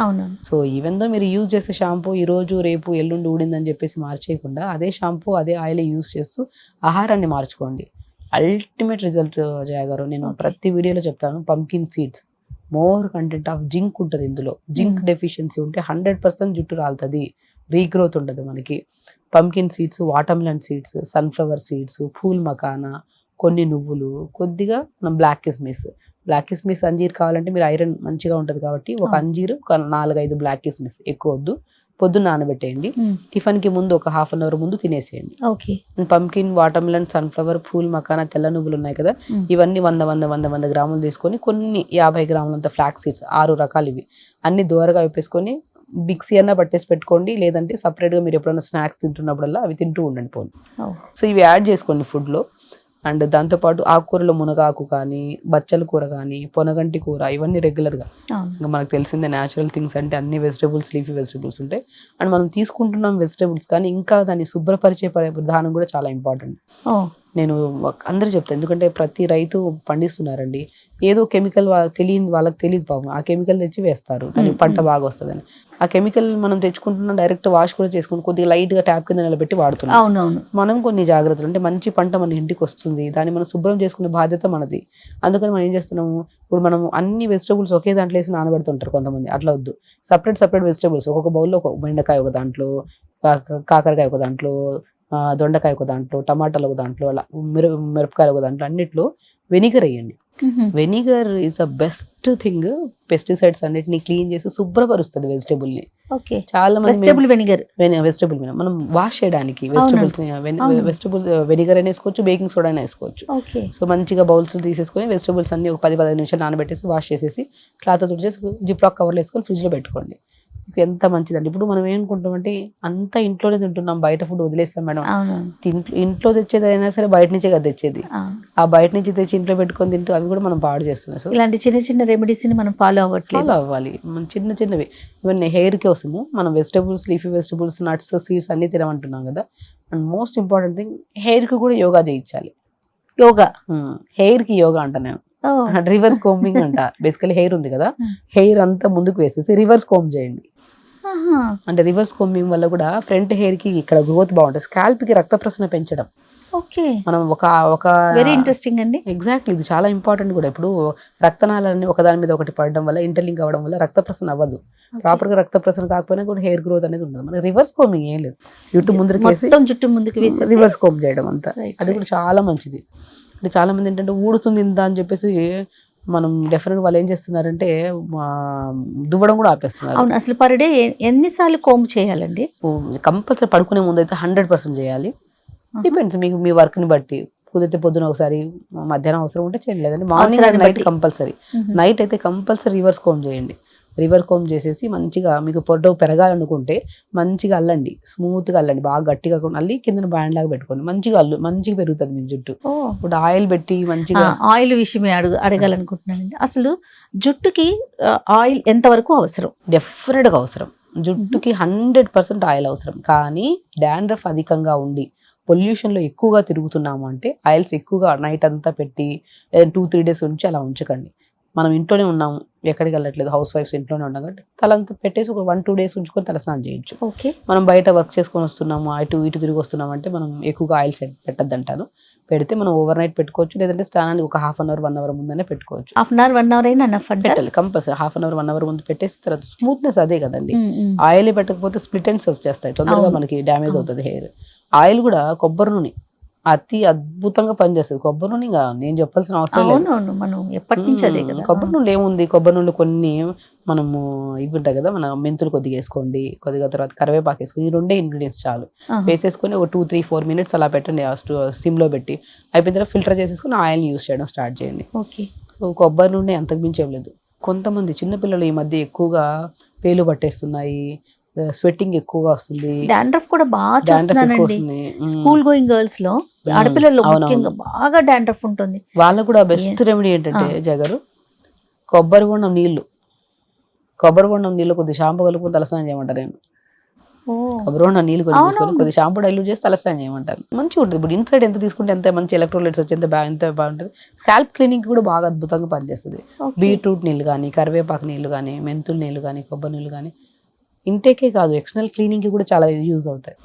సో ఈవెన్ దో మీరు యూజ్ చేసే షాంపూ ఈ రోజు రేపు ఎల్లుండి ఊడిందని చెప్పేసి మార్చేయకుండా అదే షాంపూ అదే ఆయిల్ యూజ్ చేస్తూ ఆహారాన్ని మార్చుకోండి. అల్టిమేట్ రిజల్ట్ జయ గారు. నేను ప్రతి వీడియోలో చెప్తాను, pumpkin seeds more content of zinc ఉంటుంది ఇందులో. జింక్ డెఫిషియన్సీ ఉంటే 100% జుట్టు రాలుతుంది, రీగ్రోత్ ఉండదు మనకి. Pumpkin seeds, watermelon seeds, sunflower seeds, phool makhana, కొన్ని నువ్వులు, కొద్దిగా మనం బ్లాక్ కిస్మిస్ అంజీర్ కావాలంటే మీరు ఐరన్ మంచిగా ఉంటుంది కాబట్టి ఒక అంజీరు, ఒక 4-5 బ్లాక్ కిస్మిస్, ఎక్కువ వద్దు. పొద్దున్న నానబెట్టేయండి, టిఫిన్ కి ముందు ఒక ½ an hour ముందు తినేసేయండి. Pumpkin, watermelon, sunflower, phool makhana, తెల్ల నువ్వులు ఉన్నాయి కదా, ఇవన్నీ 100 గ్రాములు తీసుకొని కొన్ని 50 గ్రాములంత ఫ్లాక్ సీడ్స్, 6 రకాలు, ఇవి అన్ని దూరగా వేపేసుకొని మిక్సీ అన్నా పట్టేసి పెట్టుకోండి, లేదంటే సపరేట్గా మీరు ఎప్పుడైనా స్నాక్స్ తింటున్నప్పుడల్లా అవి తింటూ ఉండండి పోనీ. సో ఇవి యాడ్ చేసుకోండి ఫుడ్లో. అండ్ దాంతోపాటు ఆకుకూరలో మునగాకు కానీ, బచ్చల కూర కానీ, పొనగంటి కూర, ఇవన్నీ రెగ్యులర్గా ఇంకా మనకు తెలిసిందే. న్యాచురల్ థింగ్స్ అంటే అన్ని వెజిటేబుల్స్, లీఫీ వెజిటేబుల్స్ ఉంటాయి. అండ్ మనం తీసుకుంటున్నాం వెజిటేబుల్స్, కానీ ఇంకా దాన్ని శుభ్రపరిచే విధానం కూడా చాలా ఇంపార్టెంట్. నేను అందరూ చెప్తాను, ఎందుకంటే ప్రతి రైతు పండిస్తున్నారండి, ఏదో కెమికల్ వాళ్ళకి తెలియదు పాపం, ఆ కెమికల్ తెచ్చి వేస్తారు, దానికి పంట బాగా వస్తుందని. ఆ కెమికల్ మనం తెచ్చుకుంటున్నాం, డైరెక్ట్ వాష్ కూడా చేసుకుని కొద్దిగా లైట్ గా ట్యాప్ కింద నిలబెట్టి వాడుతున్నాం. మనం కొన్ని జాగ్రత్తలు, అంటే మంచి పంట మన ఇంటికి వస్తుంది, దాన్ని మనం శుభ్రం చేసుకునే బాధ్యత మనది. అందుకని మనం ఏం చేస్తున్నాము, ఇప్పుడు మనం అన్ని వెజిటేబుల్స్ ఒకే దాంట్లో వేసి నానబెడుతుంటారు కొంతమంది, అట్లా వద్దు. సపరేట్ వెజిటేబుల్స్, ఒక్కొక్క బౌల్లో ఒక బెండకాయ ఒక దాంట్లో, కాకరకాయ ఒక దాంట్లో, దొండకాయ ఒక దాంట్లో, టమాటాలు ఒక దాంట్లో, అలా మిరపకాయలు ఒక దాంట్లో, అన్నిట్లో వెనిగర్ వేయండి. Vinegar is the best thing. Pesticides అన్నిటిని క్లీన్ చేసి శుభ్రపరుస్తుంది వెజిటేబుల్ ని. ఓకే, చాలా మంది వెజిటబుల్ వెనిగర్, వెజిటబుల్ మనం వాష్ చేయడానికి వెజిటబుల్ వెనిగర్ అయినా వేసుకోవచ్చు, బేకింగ్ సోడా అయినా వేసుకోవచ్చు. ఓకే, సో మంచిగా బౌల్స్ తీసేసుకొని వెజిటబుల్స్ అన్ని ఒక 10-15 నిమిషాలు నానబెట్టేసి వాష్ చేసేసి క్లాత్ తుడిచేసి జిప్లాక్ కవర్లో వేసుకొని ఫ్రిడ్జ్ లో పెట్టుకోండి. ఎంత మంచిదండి. ఇప్పుడు మనం ఏమనుకుంటామంటే అంతా ఇంట్లోనే తింటున్నాం, బయట ఫుడ్ వదిలేస్తాం మేడం. ఇంట్లో తెచ్చేదైనా సరే బయట నుంచే కదా తెచ్చేది. ఆ బయట నుంచి తెచ్చి ఇంట్లో పెట్టుకొని తింటూ అవి కూడా మనం పాడు చేస్తున్నాం. సో ఇలాంటి చిన్న చిన్న రెమెడీస్ ని మనం ఫాలో అవ్వాలి. మనం చిన్న చిన్నవి ఇవన్నీ హెయిర్ కి వస్తాము. మనం vegetables, leafy vegetables, nuts, seeds అన్ని తినమంటున్నాం కదా. And most important thing, hair కి కూడా యోగా చేయించాలి. యోగా, హెయిర్ కి యోగా అంట నేను. రివర్స్ కోంబింగ్ అంట. బేసికలీ హెయిర్ ఉంది కదా, హెయిర్ అంతా ముందుకు వేసేసి రివర్స్ కోంబ్ చేయండి. అంటే రివర్స్ కోంబింగ్ వల్ల కూడా ఫ్రంట్ హెయిర్ కి ఇక్కడ గ్రోత్ బాగుంటుంది. స్కాల్ప్ కి రక్త ప్రసరణ పెంచడం. ఓకే, మనం ఒక వెరీ ఇంట్రెస్టింగ్ అండి. ఎగ్జాక్ట్లీ, ఇది చాలా ఇంపార్టెంట్ కూడా. ఇప్పుడు రక్తనాళాలన్నీ ఒకదాని మీద ఒకటి పడడం వల్ల, ఇంటర్లింక్ అవ్వడం వల్ల రక్త ప్రసరణ అవ్వదు. ప్రాపర్ గా రక్త ప్రసరణ కాకపోయినా కూడా హెయిర్ గ్రోత్ అనేది ఉండదు. మన రివర్స్ కోంబింగ్ ఏం లేదు, జుట్టు ముందుకు వేసి రివర్స్ కోంబ్ చేయడం అంతా. అది కూడా చాలా మంచిది. అంటే చాలా మంది ఏంటంటే ఊడుతుంది ఇంత అని చెప్పేసి మనం డెఫినెట్ వాళ్ళు ఏం చేస్తున్నారంటే దువ్వడం కూడా ఆపేస్తున్నారు. అవును, అసలు పర్ డే ఎన్నిసార్లు కోంబ్ చేయాలండి? కంపల్సరీ పడుకునే ముందు అయితే 100% చేయాలి. డిపెండ్స్ మీకు మీ వర్క్ ని బట్టి. కుదిరితే పొద్దున ఒకసారి, మధ్యాహ్నం అవసరం ఉంటే చేయండి, లేదంటే morning and night compulsory. Night అయితే కంపల్సరీ రివర్స్ కోంబ్ చేయండి. రివర్ కోంబ్ చేసేసి మంచిగా మీకు పొడవు పెరగాలనుకుంటే మంచిగా అల్లండి, స్మూత్గా అల్లండి, బాగా గట్టిగా అల్లి కింద బ్యాండ్ లాగా పెట్టుకోండి. మంచిగా మంచిగా పెరుగుతుంది మీ జుట్టు. ఇప్పుడు ఆయిల్ పెట్టి మంచిగా, ఆయిల్ విషయమే అడగాలనుకుంటున్నానండి. అసలు జుట్టుకి ఆయిల్ ఎంత వరకు అవసరం? డెఫినెట్ గా అవసరం. జుట్టుకి 100% ఆయిల్ అవసరం. కానీ డాండ్రఫ్ అధికంగా ఉండి పొల్యూషన్ లో ఎక్కువగా తిరుగుతున్నాము అంటే ఆయిల్స్ ఎక్కువగా నైట్ అంతా పెట్టి 2-3 days ఉంచి అలా ఉంచకండి. మనం ఇంట్లోనే ఉన్నాము, ఎక్కడికి వెళ్ళట్లేదు, హౌస్ వైఫ్స్ ఇంట్లోనే ఉన్నాం కాబట్టి తలంతా పెట్టేసి ఒక 1-2 days ఉంచుకొని తలస్నానం చేయొచ్చు. ఓకే, మనం బయట వర్క్ చేసుకొని వస్తున్నాము, అటు ఇటు తిరిగి వస్తున్నాం అంటే మనం ఎక్కువగా ఆయిల్స్ పెట్టద్దు అంటాను. పెడితే మనం ఓవర్ నైట్ పెట్టుకోవచ్చు, లేదంటే స్నానానికి ఒక 1/2 hour 1 hour ముందనే పెట్టుకోవచ్చు. 1/2 hour 1 hour అయినా పెట్టాలి కంపల్సరీ. 1/2 hour 1 hour ముందు పెట్టేసి తర్వాత స్మూత్నెస్ అదే కదండి. ఆయిల్ పెట్టకపోతే స్ప్లిట్ ఎండ్స్ వచ్చేస్తాయి, తొందరగా మనకి డ్యామేజ్ అవుతుంది హెయిర్. ఆయిల్ కూడా కొబ్బరి నూనె అతి అద్భుతంగా పనిచేస్తుంది. కొబ్బరి నూనె నేను చెప్పాల్సిన అవసరం లేదు, మనం ఎప్పటి నుంచి అదే కదా. కొబ్బరి నూనె ఏముంది, కొబ్బరి నూనె కొన్ని మనము ఇవి ఉంటాయి కదా, మన మెంతులు కొద్దిగా వేసుకోండి, కొద్దిగా తర్వాత కరివేపాకు వేసుకోండి. ఈ 2 ingredients చాలు. వేసేసుకొని ఒక 2-3-4 minutes అలా పెట్టండి, సిమ్ లో పెట్టి. అయిపోయిన తర్వాత ఫిల్టర్ చేసేసుకుని ఆయిల్ యూస్ చేయడం స్టార్ట్ చేయండి. సో కొబ్బరి నూనె అంతకు మించి ఏం లేదు. కొంతమంది చిన్నపిల్లలు ఈ మధ్య ఎక్కువగా పేలు పట్టేస్తున్నాయి, స్వెట్టింగ్ ఎక్కువగా వస్తుంది, డాండ్రఫ్ కూడా బాగా చూస్తున్నానండి. స్కూల్ గోయింగ్ గర్ల్స్ లో, ఆడపిల్లల్లో ముఖ్యంగా బాగా డాండ్రఫ్ ఉంటుంది. వాళ్ళకు కూడా బెస్ట్ రెమెడీ ఏంటంటే జగరు, కొబ్బరి బొండం నీళ్లు కొద్ది షాంపూ కలుపుకొని తలస్నానం చేయమంటారు. నేను కొబ్బరి బొండం నీళ్ళు కొద్దిగా కొద్ది షాంపూ డైల్యూట్ చేసి తలస్నానం చేయమంటారు. మంచిగా ఉంటుంది. ఇప్పుడు ఇన్సైడ్ ఎంత తీసుకుంటే ఎంత మంచి ఎలక్ట్రోలైట్స్ వచ్చి ఎంత బాగుంటుంది. స్కాల్ప్ క్లీనింగ్ కూడా బాగా అద్భుతంగా పనిచేస్తుంది. బీట్రూట్ నీళ్ళు కానీ, కరివేపాకు నీళ్ళు కానీ, మెంతుల నీళ్ళు కానీ, కొబ్బరి నీళ్ళు కానీ ఇంటేకే కాదు, ఎక్స్టర్నల్ క్లీనింగ్ కి కూడా చాలా యూజ్ అవుతాయి.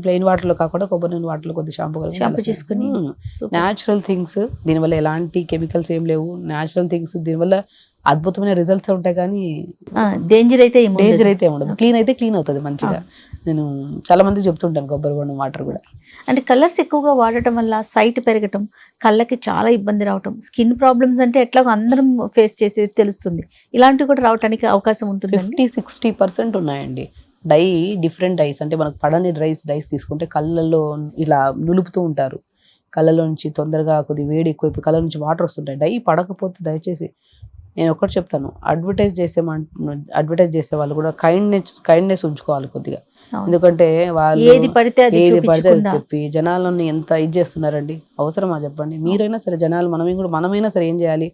ప్లెయిన్ వాటర్ లో కాకుండా కొబ్బరి నూనె వాటర్ లో కొద్ది షాంపూ చేసుకుని, న్యాచురల్ థింగ్స్, దీనివల్ల ఎలాంటి కెమికల్స్ ఏం లేవు. న్యాచురల్ థింగ్స్, దీనివల్ల అద్భుతమైన రిజల్ట్స్ ఉంటాయి. కానీ డేంజర్ అయితే ఉండదు. క్లీన్ అయితే క్లీన్ అవుతుంది మంచిగా. నేను చాలా మంది చెప్తుంటాను కొబ్బరి బొండం వాటర్ కూడా. అంటే కలర్స్ ఎక్కువగా వాడటం వల్ల సైట్ పెరగటం, కళ్ళకి చాలా ఇబ్బంది రావటం, స్కిన్ ప్రాబ్లమ్స్ అంటే ఎట్లా అందరం ఫేస్ చేసేది తెలుస్తుంది, ఇలాంటివి కూడా రావడానికి అవకాశం ఉంటుంది. 50-60% ఉన్నాయండి. డిఫరెంట్ డైస్ అంటే మనకు పడని డైస్ తీసుకుంటే కళ్ళల్లో ఇలా నులుపుతూ ఉంటారు. కళ్ళలో నుంచి తొందరగా కొద్ది వేడి ఎక్కువైపోయి కళ్ళ నుంచి వాటర్ వస్తుంటాయి. డై పడకపోతే దయచేసి నేను ఒకటి చెప్తాను, అడ్వర్టైజ్ చేసే వాళ్ళు కూడా కైండ్నెస్ ఉంచుకోవాలి కొద్దిగా. ఎందుకంటే వాళ్ళు ఏది పడితే అది చెప్పి జనాలను ఎంత ఇది చేస్తున్నారండి. అవసరమా చెప్పండి? మీరైనా సరే జనాలు, మనమైనా సరే ఏం చేయాలి,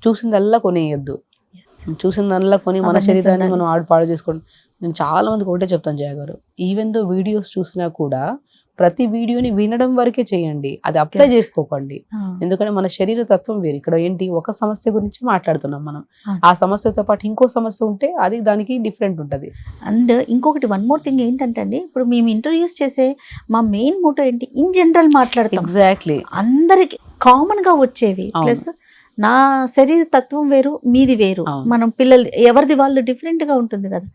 చూసిందల్లా కొనేయద్దు. చూసిందల్లా కొని మన శరీరాన్ని మనం పాడు చేసుకోండి. నేను చాలా మందికి ఒకటే చెప్తాను జయ గారు, ఈవెన్ దో వీడియోస్ చూసినా కూడా ప్రతి వీడియోని వినడం వరకే చేయండి, అది అప్లై చేసుకోకండి. ఎందుకంటే మన శరీర తత్వం వేరు. ఇక్కడ ఏంటి, ఒక సమస్య గురించి మాట్లాడుతున్నాం మనం, ఆ సమస్యతో పాటు ఇంకో సమస్య ఉంటే అది దానికి డిఫరెంట్ ఉంటుంది. అండ్ ఇంకొకటి 1 more thing ఏంటంటే అండి, ఇప్పుడు మేము ఇంటర్వ్యూస్ చేసే మా మెయిన్ మోటో ఏంటి, ఇన్ జనరల్ మాట్లాడతాం. ఎగ్జాక్ట్లీ, అందరికి కామన్ గా వచ్చేవి. ప్లస్ నా శరీర తత్వం వేరు, మీది వేరు, మనం పిల్లలు ఎవరిది వాళ్ళు డిఫరెంట్ గా ఉంటుంది కదా.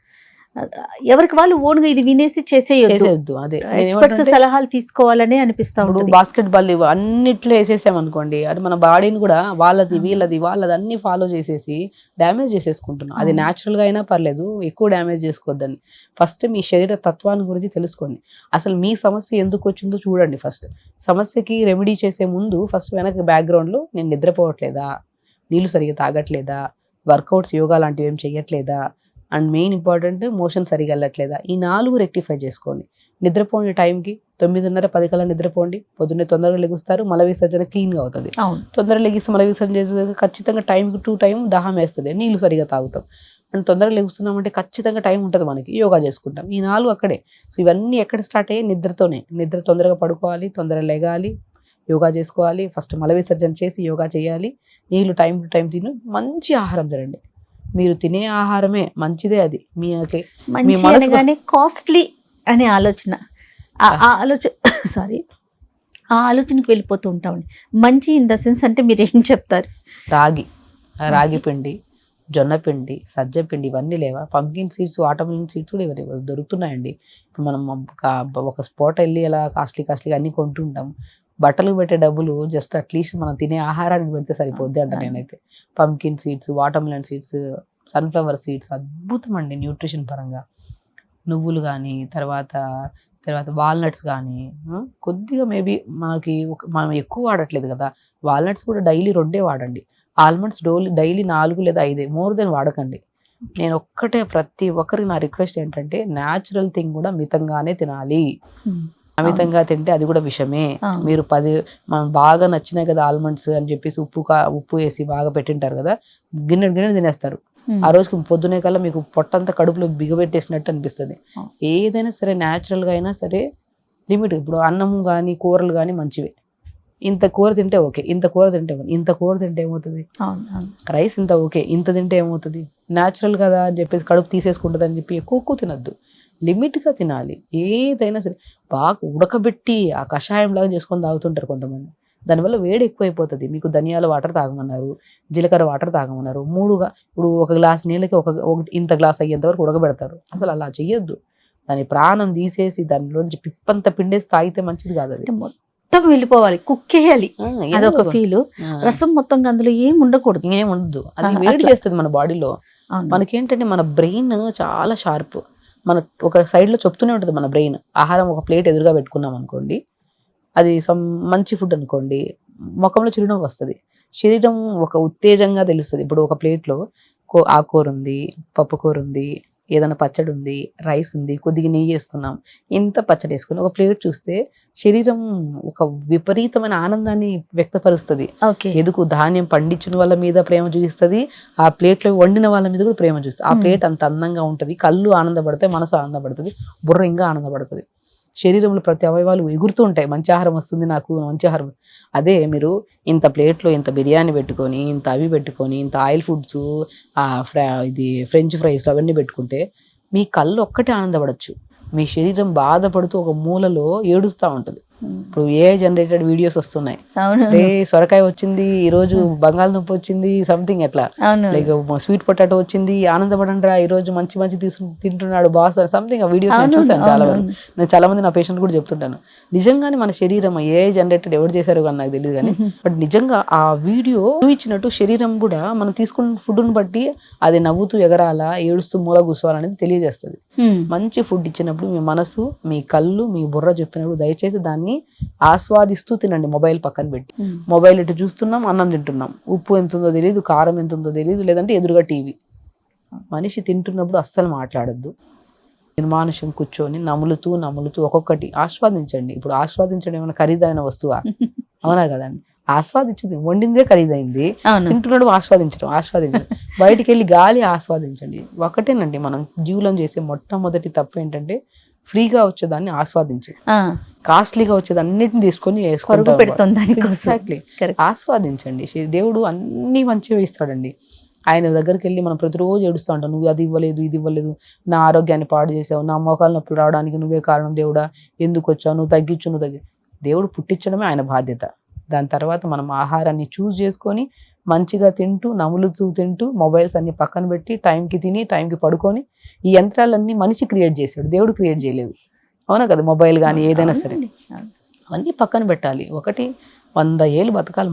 ఎవరికి వాళ్ళు ఓన్గా ఇది వినేసి చేసేయద్దు. అదే ఎక్స్పర్ట్స్ సలహాలు తీసుకోవాలనే అనిపిస్తా ఇప్పుడు ఉంటుంది. బాస్కెట్ బాల్ అన్నిట్లో వేసేసామనుకోండి, అది మన బాడీని కూడా వాళ్ళది వీళ్ళది అన్ని ఫాలో చేసేసి డ్యామేజ్ చేసేసుకుంటున్నాం. అది న్యాచురల్ గా అయినా పర్లేదు, ఎక్కువ డ్యామేజ్ చేసుకోవద్దని. ఫస్ట్ మీ శరీర తత్వాన్ని గురించి తెలుసుకోండి. అసలు మీ సమస్య ఎందుకు వచ్చిందో చూడండి. ఫస్ట్ సమస్యకి రెమెడీ చేసే ముందు ఫస్ట్ వెనక బ్యాక్గ్రౌండ్ లో నేను నిద్రపోవట్లేదా, నీళ్లు సరిగా తాగట్లేదా, వర్కౌట్స్ యోగా లాంటివి ఏం చెయ్యట్లేదా, అండ్ మెయిన్ ఇంపార్టెంట్ మోషన్ సరిగా వెళ్ళట్లేదా, ఈ 4 రెక్టిఫై చేసుకోండి. నిద్రపోండి టైంకి 9:30-10 కల్లా నిద్రపోండి. పొద్దున్నే తొందరగా లెగుస్తారు, మల విసర్జన క్లీన్గా అవుతుంది. తొందరగా లెగిస్తే మల విసర్జన చేసే ఖచ్చితంగా టైం టు టైం దాహం వేస్తుంది, నీళ్ళు సరిగా తాగుతాం. అండ్ తొందరగా లెగుస్తున్నామంటే ఖచ్చితంగా టైం ఉంటుంది మనకి, యోగా చేసుకుంటాం. ఈ 4 అక్కడే. సో ఇవన్నీ ఎక్కడ స్టార్ట్ అయ్యాయి? నిద్రతోనే. నిద్ర తొందరగా పడుకోవాలి, తొందరగా లెగాలి, యోగా చేసుకోవాలి, ఫస్ట్ మల విసర్జన చేసి యోగా చేయాలి, నీళ్ళు టైం టు టైం తిని మంచి ఆహారం తినండి. మీరు తినే ఆహారమే మంచిదే, అది మీ అనగానే కాస్ట్లీ అనే ఆలోచన, ఆ ఆలోచనకి వెళ్ళిపోతూ ఉంటామండి. మంచి ఇన్ ద సెన్స్ అంటే మీరు ఏం చెప్తారు? రాగి పిండి, జొన్న పిండి, సజ్జ పిండి ఇవన్నీ లేవా? పంకిన్ సీడ్స్, వాటర్మెలన్ సీడ్స్ కూడా ఇవన్నీ దొరుకుతున్నాయండి. ఇప్పుడు మనం ఒక స్పాట్ వెళ్ళి అలా కాస్ట్లీగా అన్ని కొంటుంటాం. బట్టలు పెట్టే డబ్బులు జస్ట్ అట్లీస్ట్ మనం తినే ఆహారానికి పెడితే సరిపోద్ది అంట నేనైతే. Pumpkin seeds, watermelon seeds, sunflower seeds అద్భుతం అండి న్యూట్రిషన్ పరంగా. నువ్వులు కానీ, తర్వాత వాల్నట్స్ కానీ, కొద్దిగా మేబీ మనం ఎక్కువ వాడట్లేదు కదా, వాల్నట్స్ కూడా డైలీ 2 వాడండి. ఆల్మండ్స్ డైలీ 4 లేదా 5, మోర్ దెన్ వాడకండి. నేను ఒక్కటే ప్రతి ఒక్కరికి నా రిక్వెస్ట్ ఏంటంటే, న్యాచురల్ థింగ్ కూడా మితంగానే తినాలి. అమితంగా తింటే అది కూడా విషమే. మీరు మనం బాగా నచ్చినాయి కదా ఆల్మండ్స్ అని చెప్పేసి ఉప్పు వేసి బాగా పెట్టింటారు కదా, గిన్నె తినేస్తారు. ఆ రోజుకి పొద్దునే కల్లా మీకు పొట్టంతా కడుపులో బిగబెట్టేసినట్టు అనిపిస్తుంది. ఏదైనా సరే న్యాచురల్ గా అయినా సరే లిమిట్. ఇప్పుడు అన్నం కానీ కూరలు కానీ మంచివే. ఇంత కూర తింటే ఓకే, ఇంత కూర తింటే ఏమవుతుంది? రైస్ ఇంత ఓకే, ఇంత తింటే ఏమవుతుంది? న్యాచురల్ కదా అని చెప్పేసి కడుపు తీసేసుకుంటుంది అని చెప్పి ఎక్కువ తినద్దు, లిమిట్గా తినాలి. ఏదైనా సరే బాగా ఉడకబెట్టి ఆ కషాయం లాగా చేసుకొని తాగుతుంటారు కొంతమంది, దానివల్ల వేడి ఎక్కువైపోతుంది. మీకు ధనియాల వాటర్ తాగమన్నారు, జీలకర్ర వాటర్ తాగమన్నారు, 3గా ఇప్పుడు ఒక గ్లాస్ నీళ్ళకి ఇంత గ్లాస్ అయ్యేంత వరకు ఉడకబెడతారు. అసలు అలా చెయ్యొద్దు. దాని ప్రాణం తీసేసి దానిలోంచి పిప్పంత పిండేసి తాగితే మంచిది కాదు. అది మొత్తం వెళ్ళిపోవాలి, కుక్కేయాలి, అదొక ఫీల్. రసం మొత్తం అందులో ఏం ఉండకూడదు, ఉండదు. అది వేడి చేస్తుంది మన బాడీలో. మనకేంటంటే మన బ్రెయిన్ చాలా షార్ప్. మన ఒక సైడ్ లో చెప్తూనే ఉంటుంది మన బ్రెయిన్. ఆహారం ఒక ప్లేట్ ఎదురుగా పెట్టుకున్నాం అనుకోండి, అది మంచి ఫుడ్ అనుకోండి, ముఖంలో చిరునవ్వు వస్తుంది, శరీరం ఒక ఉత్తేజంగా తెలుస్తుంది. ఇప్పుడు ఒక ప్లేట్లో ఆకుకూర ఉంది, పప్పుకూర ఉంది, ఏదైనా పచ్చడి ఉంది, రైస్ ఉంది, కొద్దిగా నెయ్యి వేసుకున్నాం, ఇంత పచ్చడి వేసుకుని ఒక ప్లేట్ చూస్తే శరీరం ఒక విపరీతమైన ఆనందాన్ని వ్యక్తపరుస్తుంది. ఎందుకు? ధాన్యం పండించిన వాళ్ళ మీద ప్రేమ చూపిస్తుంది, ఆ ప్లేట్లో వండిన వాళ్ళ మీద కూడా ప్రేమ చూపిస్తుంది. ఆ ప్లేట్ అంత అందంగా ఉంటుంది, కళ్ళు ఆనందపడతాయి, మనసు ఆనందపడుతుంది, బుర్ర ఇంకా ఆనందపడుతుంది. శరీరంలో ప్రతి అవయవాలు ఎగురుతూ ఉంటాయి, మంచి ఆహారం వస్తుంది నాకు, మంచి ఆహారం. అదే మీరు ఇంత ప్లేట్లో ఇంత బిర్యానీ పెట్టుకొని, ఇంత అవి పెట్టుకొని, ఇంత ఆయిల్ ఫుడ్స్, ఇది ఫ్రెంచ్ ఫ్రైస్ అవన్నీ పెట్టుకుంటే మీ కళ్ళు ఒక్కటే ఆనందపడచ్చు, మీ శరీరం బాధపడుతూ ఒక మూలలో ఏడుస్తూ ఉంటుంది. ఇప్పుడు ఏఐ జనరేటెడ్ వీడియోస్ వస్తున్నాయి, సొరకాయ వచ్చింది ఈ రోజు, బంగాళదుంప వచ్చింది, సంథింగ్ ఎట్లా, లైక్ స్వీట్ పొటాటో వచ్చింది, ఆనందపడండి ఈ రోజు మంచి తింటున్నాడు బాస్, సంథింగ్ ఆ వీడియోస్ నేను చూసాను చాలా వరకు. నేను చాలా మంది నా పేషెంట్ కూడా చెప్తుంటాను, నిజంగానే మన శరీరం ఏఐ జనరేటెడ్ ఎవరు చేశారో కానీ నాకు తెలియదు కానీ, బట్ నిజంగా ఆ వీడియో చూపించినట్టు శరీరం కూడా మనం తీసుకున్న ఫుడ్ని బట్టి అది నవ్వుతూ ఎగరాలా, ఏడుస్తూ మూల కూర్చోవాలనేది తెలియజేస్తుంది. మంచి ఫుడ్ ఇచ్చినప్పుడు మీ మనసు, మీ కళ్ళు, మీ బుర్ర చెప్పినప్పుడు దయచేసి దాన్ని ఆస్వాదిస్తూ తినండి. మొబైల్ పక్కన పెట్టి, మొబైల్ ఇటు చూస్తున్నాం, అన్నం తింటున్నాం, ఉప్పు ఎంత ఉందో తెలియదు, కారం ఎంత ఉందో తెలియదు, లేదంటే ఎదురుగా టీవీ. మనిషి తింటున్నప్పుడు అస్సలు మాట్లాడద్దు, నిర్మానుషం కూర్చొని నములుతూ ఒక్కొక్కటి ఆస్వాదించండి. ఇప్పుడు ఆస్వాదించడం ఏమైనా ఖరీదైన వస్తువా? అవునా కదండి, ఆస్వాదించదు, వండిందే ఖరీదైంది, తింటున్నాడు ఆస్వాదించడం. బయటికి వెళ్ళి గాలి ఆస్వాదించండి. ఒకటేనండి, మనం జీవులం చేసే మొట్టమొదటి తప్పు ఏంటంటే ఫ్రీగా వచ్చేదాన్ని ఆస్వాదించండి, కాస్ట్లీగా వచ్చేది అన్నిటిని తీసుకొని ఎగ్జాక్ట్లీ ఆస్వాదించండి. దేవుడు అన్ని మంచిగా ఇస్తాడండి. ఆయన దగ్గరికి వెళ్ళి మనం ప్రతిరోజు ఏడుస్తూ ఉంటాం, నువ్వు అది ఇవ్వలేదు, ఇది ఇవ్వలేదు, నా ఆరోగ్యాన్ని పాడు చేసావు, నా మోకాలు నొప్పులు రావడానికి నువ్వే కారణం దేవుడా, ఎందుకు వచ్చావు, నువ్వు తగ్గించు. దేవుడు పుట్టించడమే ఆయన బాధ్యత. దాని తర్వాత మనం ఆహారాన్ని చూస్ చేసుకొని మంచిగా తింటూ నములుతూ తింటూ మొబైల్స్ అన్ని పక్కన పెట్టి టైంకి తిని టైంకి పడుకొని ఈ యంత్రాలన్నీ మనిషి క్రియేట్ చేశాడు, దేవుడు క్రియేట్ చేయలేదు. అవునా కదా? మొబైల్ కానీ ఏదైనా సరే అవన్నీ పక్కన పెట్టాలి. ఒకటి 100 ఏళ్ళు బతకాలి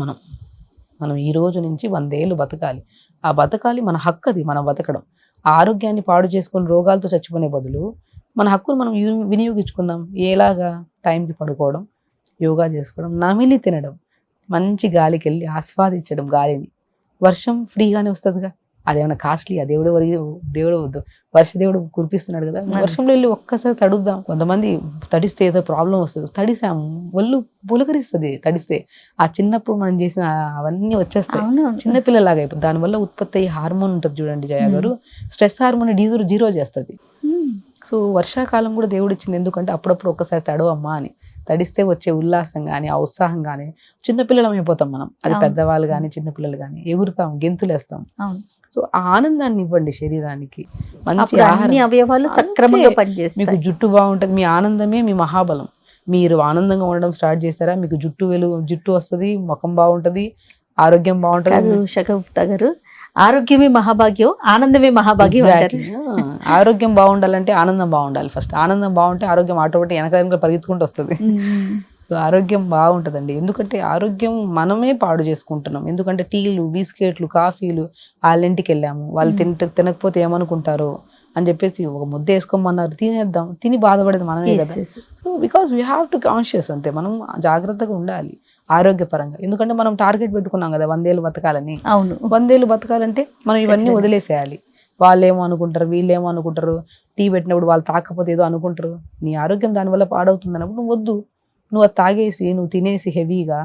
మనం ఈ రోజు నుంచి 100 ఏళ్ళు బతకాలి. ఆ బతకాలి, మన హక్కు అది, మనం బతకడం. ఆరోగ్యాన్ని పాడు చేసుకొని రోగాలతో చచ్చిపోయే బదులు మన హక్కును మనం వినియోగించుకుందాం. ఎలాగా? టైంకి పడుకోవడం, యోగా చేసుకోవడం, నమిలి తినడం, మంచి గాలికి వెళ్ళి ఆస్వాదించడం గాలిని. వర్షం ఫ్రీగానే వస్తుందిగా, అదేమన్నా కాస్ట్లీ? ఆ దేవుడు వద్దు, వర్షదేవుడు కురిపిస్తున్నాడు కదా, వర్షంలో వెళ్ళి ఒక్కసారి తడుద్దాం. కొంతమంది తడిస్తే ఏదో ప్రాబ్లం వస్తుంది, తడిసాము ఒళ్ళు పులకరిస్తుంది తడిస్తే. ఆ చిన్నప్పుడు మనం చేసిన అవన్నీ వచ్చేస్తాయి, చిన్నపిల్లలాగా అయిపోతుంది. దానివల్ల ఉత్పత్తి అయ్యే హార్మోన్ ఉంటుంది చూడండి జయ గారు, స్ట్రెస్ హార్మోన్ జీరో చేస్తుంది. సో వర్షాకాలం కూడా దేవుడు ఇచ్చింది ఎందుకంటే అప్పుడప్పుడు ఒక్కసారి తడవమ్మా అని. తడిస్తే వచ్చే ఉల్లాసం కానీ ఆ ఉత్సాహం కానీ, చిన్నపిల్లలం అయిపోతాం మనం. అది పెద్దవాళ్ళు కానీ చిన్నపిల్లలు కానీ, ఎగురుతాం, గెంతులేస్తాం. సో ఆ ఆనందాన్ని ఇవ్వండి శరీరానికి. మంచి ఆహారం, అవయవాలు సక్రమంగా పనిచేస్తాయి. మీకు జుట్టు బాగుంటుంది, మీ ఆనందమే మీ మహాబలం. మీరు ఆనందంగా ఉండడం స్టార్ట్ చేస్తారా, మీకు జుట్టు వస్తుంది, ముఖం బాగుంటది, ఆరోగ్యం బాగుంటది. షగుప్తా గారు, ఆరోగ్యమే మహాభాగ్యం, ఆనందమే మహాభాగ్యం అంటారు. ఆరోగ్యం బాగుండాలంటే ఆనందం బాగుండాలి ఫస్ట్. ఆనందం బాగుంటే ఆరోగ్యం ఆటోమేటిక్ వెనక పరిగెత్తుకుంటూ వస్తుంది. ఆరోగ్యం బాగుంటుందండి. ఎందుకంటే ఆరోగ్యం మనమే పాడు చేసుకుంటున్నాం. ఎందుకంటే టీలు, బిస్కెట్లు, కాఫీలు, వాళ్ళింటికి వెళ్ళాము, వాళ్ళు తినకపోతే ఏమనుకుంటారో అని చెప్పేసి ఒక ముద్ద వేసుకోమన్నారు, తినేద్దాం, తిని బాధపడేది మనమే కదా. So because we have to conscious, అంతే. మనం జాగ్రత్తగా ఉండాలి ఆరోగ్యపరంగా. ఎందుకంటే మనం టార్గెట్ పెట్టుకున్నాం కదా 100 ఏళ్ళు బతకాలని. 100 ఏళ్ళు బతకాలంటే మనం ఇవన్నీ వదిలేసేయాలి. వాళ్ళేమో అనుకుంటారు, వీళ్ళేమో అనుకుంటారు, టీ పెట్టినప్పుడు వాళ్ళు తాకపోతే ఏదో అనుకుంటారు. నీ ఆరోగ్యం దానివల్ల పాడవుతుంది అన్నప్పుడు నువ్వు వద్దు. నువ్వు అది తాగేసి నువ్వు తినేసి హెవీగా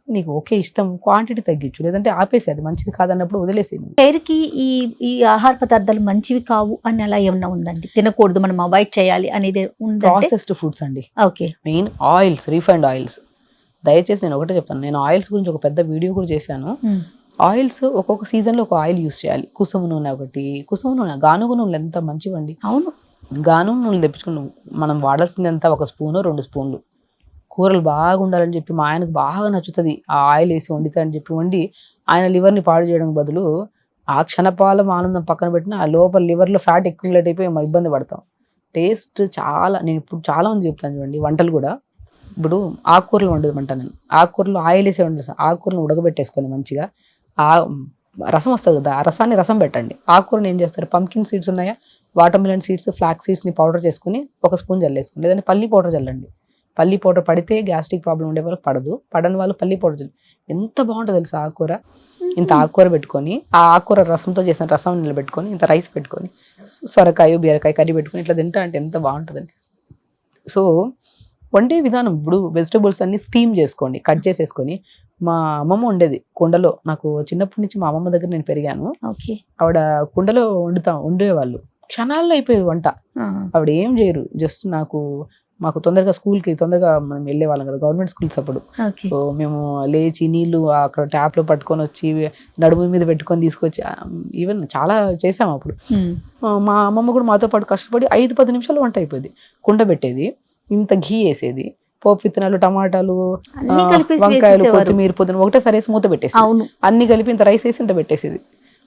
నీకు ఒకే ఇష్టం, క్వాంటిటీ తగ్గించు, లేదంటే ఆపేసి, అది మంచిది కాదన్నప్పుడు వదిలేసి. హెయిర్ కి ఈ ఆహార పదార్థాలు మంచివి కావు అని అలా ఏమన్నా ఉందండి? తినకూడదు, మనం అవాయిడ్ చేయాలి అనేది ఉంది? ప్రాసెస్డ్ ఫుడ్స్ అండి. Okay. Main oils, refined oils. దయచేసి నేను ఒకటే చెప్తాను, నేను ఆయిల్స్ గురించి ఒక పెద్ద వీడియో కూడా చేశాను. ఆయిల్స్ ఒక్కొక్క సీజన్లో ఒక ఆయిల్ యూస్ చేయాలి. కుసుమ నూనె ఒకటి, కుసుమ నూనె, గానుగ నూనెలు ఎంత మంచివండి. అవును, గానుగ నూనెలు తెప్పించుకున్నాం. మనం వాడాల్సిందంతా 1 స్పూను 2 స్పూన్లు. కూరలు బాగా ఉండాలని చెప్పి మా ఆయనకు బాగా నచ్చుతుంది ఆ ఆయిల్ వేసి వండితే అని చెప్పి వండి ఆయన లివర్ని పాడు చేయడం బదులు ఆ క్షణపాలం ఆనందం పక్కన పెట్టిన ఆ లోపల లివర్లో ఫ్యాట్ అక్యుములేట్ అయిపోయి మనం ఇబ్బంది పడతాం. టేస్ట్ చాలా, నేను ఇప్పుడు చాలా మంది చెప్తాను చూడండి, వంటలు కూడా. ఇప్పుడు ఆకుకూరలు వండమంటాను నేను. ఆకుకూరలు ఆయిల్ వేసే వండేస్తాను. ఆకుకూరలు ఉడకబెట్టేసుకొని మంచిగా ఆ రసం వస్తుంది కదా, ఆ రసాన్ని రసం పెట్టండి. ఆకుకూరని ఏం చేస్తారు, పంకిన్ సీడ్స్ ఉన్నాయా, వాటర్ మిలన్ సీడ్స్, ఫ్లాక్ సీడ్స్ని పౌడర్ చేసుకుని 1 స్పూన్ జల్లేసుకోండి. లేదంటే పల్లి పౌడర్ చల్లండి. పల్లి పౌడర్ పడితే గ్యాస్ట్రిక్ ప్రాబ్లం ఉండే వాళ్ళు పడదు, పడని వాళ్ళు పల్లి పౌడర్ చల్లి. ఎంత బాగుంటుంది తెలుసా ఆకుకూర. ఇంత ఆకుకూర పెట్టుకొని ఆ ఆకుకూర రసంతో చేసిన రసం నిలబెట్టుకొని ఇంత రైస్ పెట్టుకొని సొరకాయ బీరకాయ కర్రీ పెట్టుకొని ఇట్లా తింటా అంటే ఎంత బాగుంటుందండి. సో వండే విధానం, ఇప్పుడు వెజిటబుల్స్ అన్ని స్టీమ్ చేసుకోండి, కట్ చేసేసుకొని. మా అమ్మమ్మ ఉండేది కుండలో. నాకు చిన్నప్పటి నుంచి మా అమ్మమ్మ దగ్గర నేను పెరిగాను. ఆవిడ కుండలో వండేవాళ్ళు, క్షణాల్లో అయిపోయేది వంట. ఆవిడ ఏం చేయరు, జస్ట్ మాకు తొందరగా స్కూల్కి తొందరగా మనం వెళ్ళే వాళ్ళం కదా, గవర్నమెంట్ స్కూల్స్ అప్పుడు. సో మేము లేచి నీళ్లు అక్కడ ట్యాప్లో పట్టుకొని వచ్చి నడుము మీద పెట్టుకొని తీసుకొచ్చి ఈవెన్ చాలా చేసాము అప్పుడు. మా అమ్మమ్మ కూడా మాతో పాటు కష్టపడి 5-10 నిమిషాలు వంట అయిపోయింది. కుండ పెట్టేది, ఇంత ఘీ వేసేది, పోపు విత్తనాలు, టమాటాలు, వంకాయలు, కొత్తిమీర, పొద్దున ఒకటేసారి వేసి మూత పెట్టేసి అన్ని కలిపి ఇంత రైస్ వేసి ఇంత పెట్టేసేది.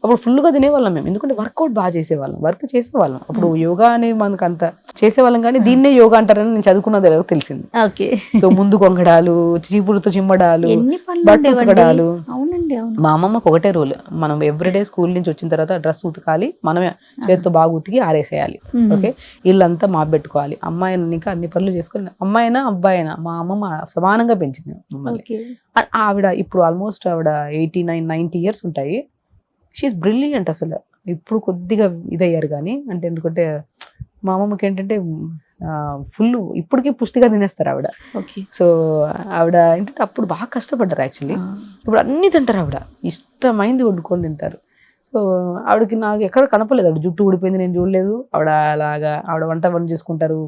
అప్పుడు ఫుల్గా తినేవాళ్ళం మేము, ఎందుకంటే వర్కౌట్ బాగా చేసేవాళ్ళం, వర్క్ చేసేవాళ్ళం. అప్పుడు యోగా అనేది మనకు అంత చేసేవాళ్ళం, కానీ దీన్నే యోగా అంటారని నేను చదువుకున్నది తెలిసింది. సో ముందు కొంగడాలు, చీపురుతో చిమ్మడాలు, బట్టలు ఉతకడాలు. మా అమ్మమ్మకు ఒకటే రూల్, మనం ఎవ్రీడే స్కూల్ నుంచి వచ్చిన తర్వాత డ్రెస్ ఉతకాలి, మనమే చేతితో బాగా ఉతికి ఆరేసేయాలి. ఓకే, ఇల్లంతా మాపెట్టుకోవాలి. అమ్మాయిని ఇంకా అన్ని పనులు చేసుకోవాలి. అమ్మాయినా అబ్బాయినా మా అమ్మమ్మ సమానంగా పెంచింది మమ్మల్ని. ఆవిడ ఇప్పుడు ఆల్మోస్ట్ ఆవిడ 89-90 ఇయర్స్ ఉంటాయి. షీఈస్ బ్రిలియంట్ అసలు. ఇప్పుడు కొద్దిగా ఇదయ్యారు కానీ, అంటే ఎందుకంటే మా అమ్మమ్మకి ఏంటంటే ఫుల్ ఇప్పటికీ పుష్టిగా తినేస్తారు ఆవిడ. సో ఆవిడ ఏంటంటే అప్పుడు బాగా కష్టపడ్డారు యాక్చువల్లీ. ఇప్పుడు అన్ని తింటారు ఆవిడ, ఇష్టమైంది వండుకొని తింటారు. సో ఆవిడకి నాకు ఎక్కడ కనపలేదు, ఆవిడ జుట్టు ఊడిపోయింది నేను చూడలేదు. ఆవిడ వంట చేసుకుంటారు.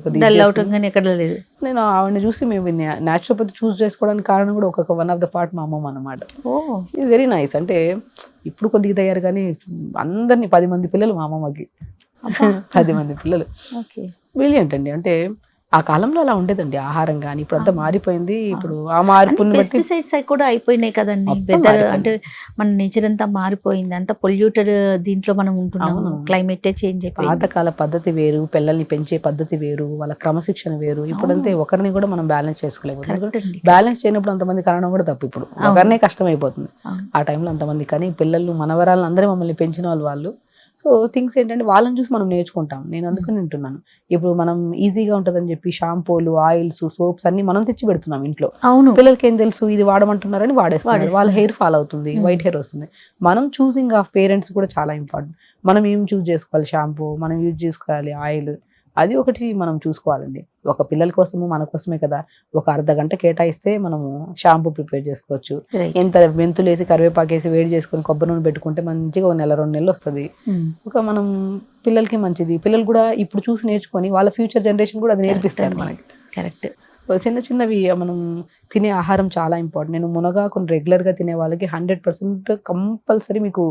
నేను ఆవిడని చూసి మేము న్యాచురోపతి చూస్ చేసుకోవడానికి కారణం కూడా ఒక 1 ఆఫ్ ద పార్ట్ మా అమ్మమ్మ అనమాట. Is very nice. అంటే ఇప్పుడు కొద్దిగా తయారు కానీ అందరినీ 10 మంది పిల్లలు మా అమ్మమ్మకి. 10 మంది పిల్లలు. బ్రిలియంట్ అండి. అంటే ఆ కాలంలో అలా ఉండేదండి ఆహారం కానీ, ఇప్పుడు అంతా మారిపోయింది. ఇప్పుడు ఆ మార్పుని బట్టి పెస్టిసైడ్స్ అవి కూడా అయిపోయినాయి కదండి. మొత్తం వెదర్ మారిపోయింది. అంటే మన నేచర్ అంతా మారిపోయింది, అంతా పొల్యూటెడ్ దీంట్లో మనం ఉంటున్నాము, అవును. క్లైమేట్ చేంజ్ అయిపోయింది. పాతకాల పద్ధతి వేరు, పిల్లల్ని పెంచే పద్ధతి వేరు, వాళ్ళ క్రమశిక్షణ వేరు. ఇప్పుడంతే ఒకరిని కూడా మనం బ్యాలెన్స్ చేసుకోలేము. కరెక్ట్ అండి. బ్యాలెన్స్ చేయనప్పుడు అంతమంది కనడం కూడా తప్పు. ఇప్పుడు ఒకరినే కష్టం అయిపోతుంది అవును. ఆ టైంలో అంతమంది. కానీ పిల్లలు మనవరాలను అందరూ మమ్మల్ని పెంచిన వాళ్ళు. సో థింగ్స్ ఏంటంటే వాళ్ళని చూసి మనం నేర్చుకుంటాం. నేను అందుకని వింటున్నాను. ఇప్పుడు మనం ఈజీగా ఉంటుందని చెప్పి షాంపూలు, ఆయిల్స్, సోప్స్ అన్ని మనం తెచ్చి పెడుతున్నాం ఇంట్లో. అవును. పిల్లలకి ఏం తెలుసు, ఇది వాడమంటున్నారని వాడేస్తున్నారు. వాళ్ళ వాడేస్తున్నారు. హెయిర్ ఫాల్ అవుతుంది, వైట్ హెయిర్ వస్తుంది. మనం చూసింగ్ ఆఫ్ పేరెంట్స్ కూడా చాలా ఇంపార్టెంట్. మనం ఏం చూస్ చేసుకోవాలి, షాంపూ మనం యూజ్ చేసుకోవాలి, ఆయిల్, అది ఒకటి మనం చూసుకోవాలండి. ఒక పిల్లల కోసము మన కోసమే కదా. ఒక అర్ధ గంట కేటాయిస్తే మనము షాంపూ ప్రిపేర్ చేసుకోవచ్చు. Right. ఎంత మెంతులు వేసి కరివేపాకు వేసి వేడి చేసుకొని కొబ్బరి నూనె పెట్టుకుంటే మంచిగా 1 నెల 2 నెలలు వస్తుంది. ఒక మనం పిల్లలకి మంచిది. పిల్లలు కూడా ఇప్పుడు చూసి నేర్చుకొని వాళ్ళ ఫ్యూచర్ జనరేషన్ కూడా అది నేర్పిస్తారు మనకి. కరెక్ట్. చిన్న చిన్నవి మనం తినే ఆహారం చాలా ఇంపార్టెంట్. నేను మునగాకును రెగ్యులర్గా తినే వాళ్ళకి 100% కంపల్సరీ మీకు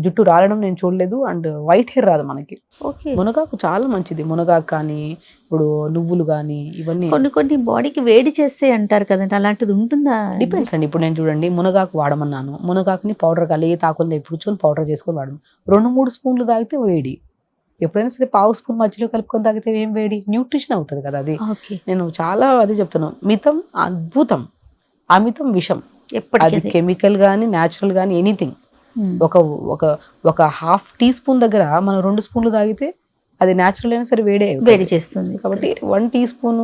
జుట్టు రాలడం నేను చూడలేదు. అండ్ వైట్ హెయిర్ రాదు మనకి. ఓకే. మునగాకు చాలా మంచిది. మునగాకు కానీ, ఇప్పుడు నువ్వులు కానీ, ఇవన్నీ కొన్ని బాడీకి వేడి చేస్తే అంటారు కదండి, అలాంటిది ఉంటుందా? డిపెండ్స్ అండి. ఇప్పుడు నేను చూడండి, మునగాకు వాడమన్నాను. మునగాకుని పౌడర్ కలిగి తాకులు తెప్పుకొని పౌడర్ చేసుకొని వాడము. 2-3 స్పూన్లు తాగితే వేడి. ఎప్పుడైనా సరే 1/2 స్పూన్ మధ్యలో కలుపుకొని తాగితే ఏం వేడి, న్యూట్రిషన్ అవుతుంది కదా అది. ఓకే. నేను చాలా అదే చెప్తున్నాను. మితం అద్భుతం, అమితం విషం. అది ఎప్పటికీ కెమికల్ కానీ, న్యాచురల్ కానీ, ఎనీథింగ్. ఒక ఒక ఒక 1/2 టీ స్పూన్ దగ్గర మనం 2 స్పూన్లు తాగితే అది న్యాచురల్ అయినా సరే వేడే అవుతుంది. వేడి చేస్తుంది. కాబట్టి 1 టీ స్పూన్,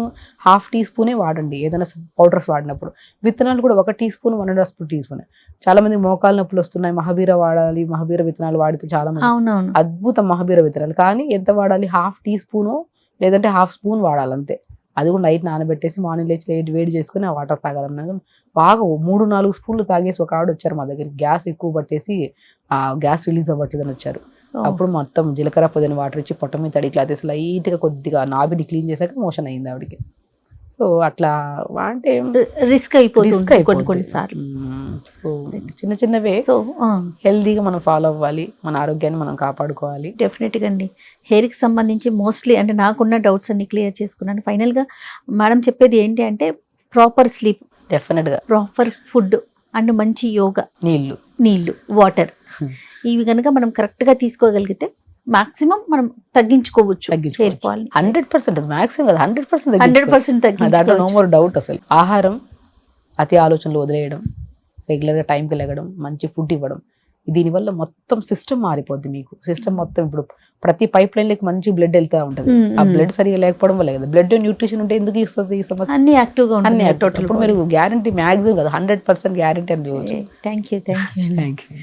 1/2 టీ స్పూనే వాడండి ఏదైనా పౌడర్స్ వాడినప్పుడు. విత్తనాలు కూడా 1 టీ స్పూన్, 1.5 టీ స్పూన్. చాలా మంది మోకాలు నొప్పులు వస్తున్నాయి, మహాబీర వాడాలి, మహాబీర విత్తనాలు వాడితే చాలా మంది అవునవును. అద్భుతం మహాబీర విత్తనాలు. కానీ ఎంత వాడాలి, 1/2 టీ స్పూను లేదంటే 1/2 స్పూన్ వాడాలి అంతే. అది కూడా నైట్ నానబెట్టేసి మార్నింగ్ లేచి వేడి చేసుకుని ఆ వాటర్ తాగాలన్నా బాగా 3-4 స్పూన్లు తాగేసి ఒక ఆవిడ వచ్చారు మా దగ్గర. గ్యాస్ ఎక్కువ పట్టేసి ఆ గ్యాస్ రిలీజ్ అవ్వట్లేదని వచ్చారు. అప్పుడు మొత్తం జీలకర్ర పొదిన వాటర్ ఇచ్చి పొట్ట మీద తడి క్లాత్ వేసి లైట్గా కొద్దిగా నాభిని క్లీన్ చేశాక మోషన్ అయింది ఆవిడకి. సో అట్లా అంటే రిస్క్ అయిపోతుంది కొన్ని సార్లు. సో చిన్న చిన్నవే సో హెల్దీగా మనం ఫాలో అవ్వాలి, మన ఆరోగ్యాన్ని మనం కాపాడుకోవాలి. డెఫినెట్గా అండి. హెయిర్కి సంబంధించి మోస్ట్లీ అంటే నాకున్న డౌట్స్ అన్ని క్లియర్ చేసుకున్నాను. ఫైనల్గా మేడం చెప్పేది ఏంటి అంటే ప్రాపర్ స్లీప్, డెఫినెట్గా ప్రాపర్ ఫుడ్ అండ్ మంచి యోగా, నీళ్లు, వాటర్, ఇవి కనుక మనం కరెక్ట్గా తీసుకోగలిగితే మాక్సిమం మనం తగ్గించుకోవచ్చు హెయిర్ ఫాల్. 100% మాక్సిమం కదా, 100% 100% దాంట్లో నో మోర్ డౌట్. అసలు ఆహారం, అతి ఆలోచనలు వదిలేయడం, రెగ్యులర్గా టైంకి లెగడం, మంచి ఫుడ్ ఇవ్వడం, దీనివల్ల మొత్తం సిస్టమ్ మారిపోద్ది. మీకు సిస్టమ్ మొత్తం ఇప్పుడు ప్రతి పైప్ లైన్లకి మంచి బ్లడ్ వెళ్తూ ఉంటుంది. ఆ బ్లడ్ సరిగా లేకపోవడం వల్ల కదా. బ్లడ్ న్యూట్రిషన్ ఉంటే ఎందుకు ఇస్తుంది ఈ సమస్య? అన్ని యాక్టివ్గా ఉంటుంది టోటల్. ఇప్పుడు మీరు గ్యారంటీ మ్యాక్సిమం కదా, 100% గ్యారంటీ అని. Thank you. Thank you.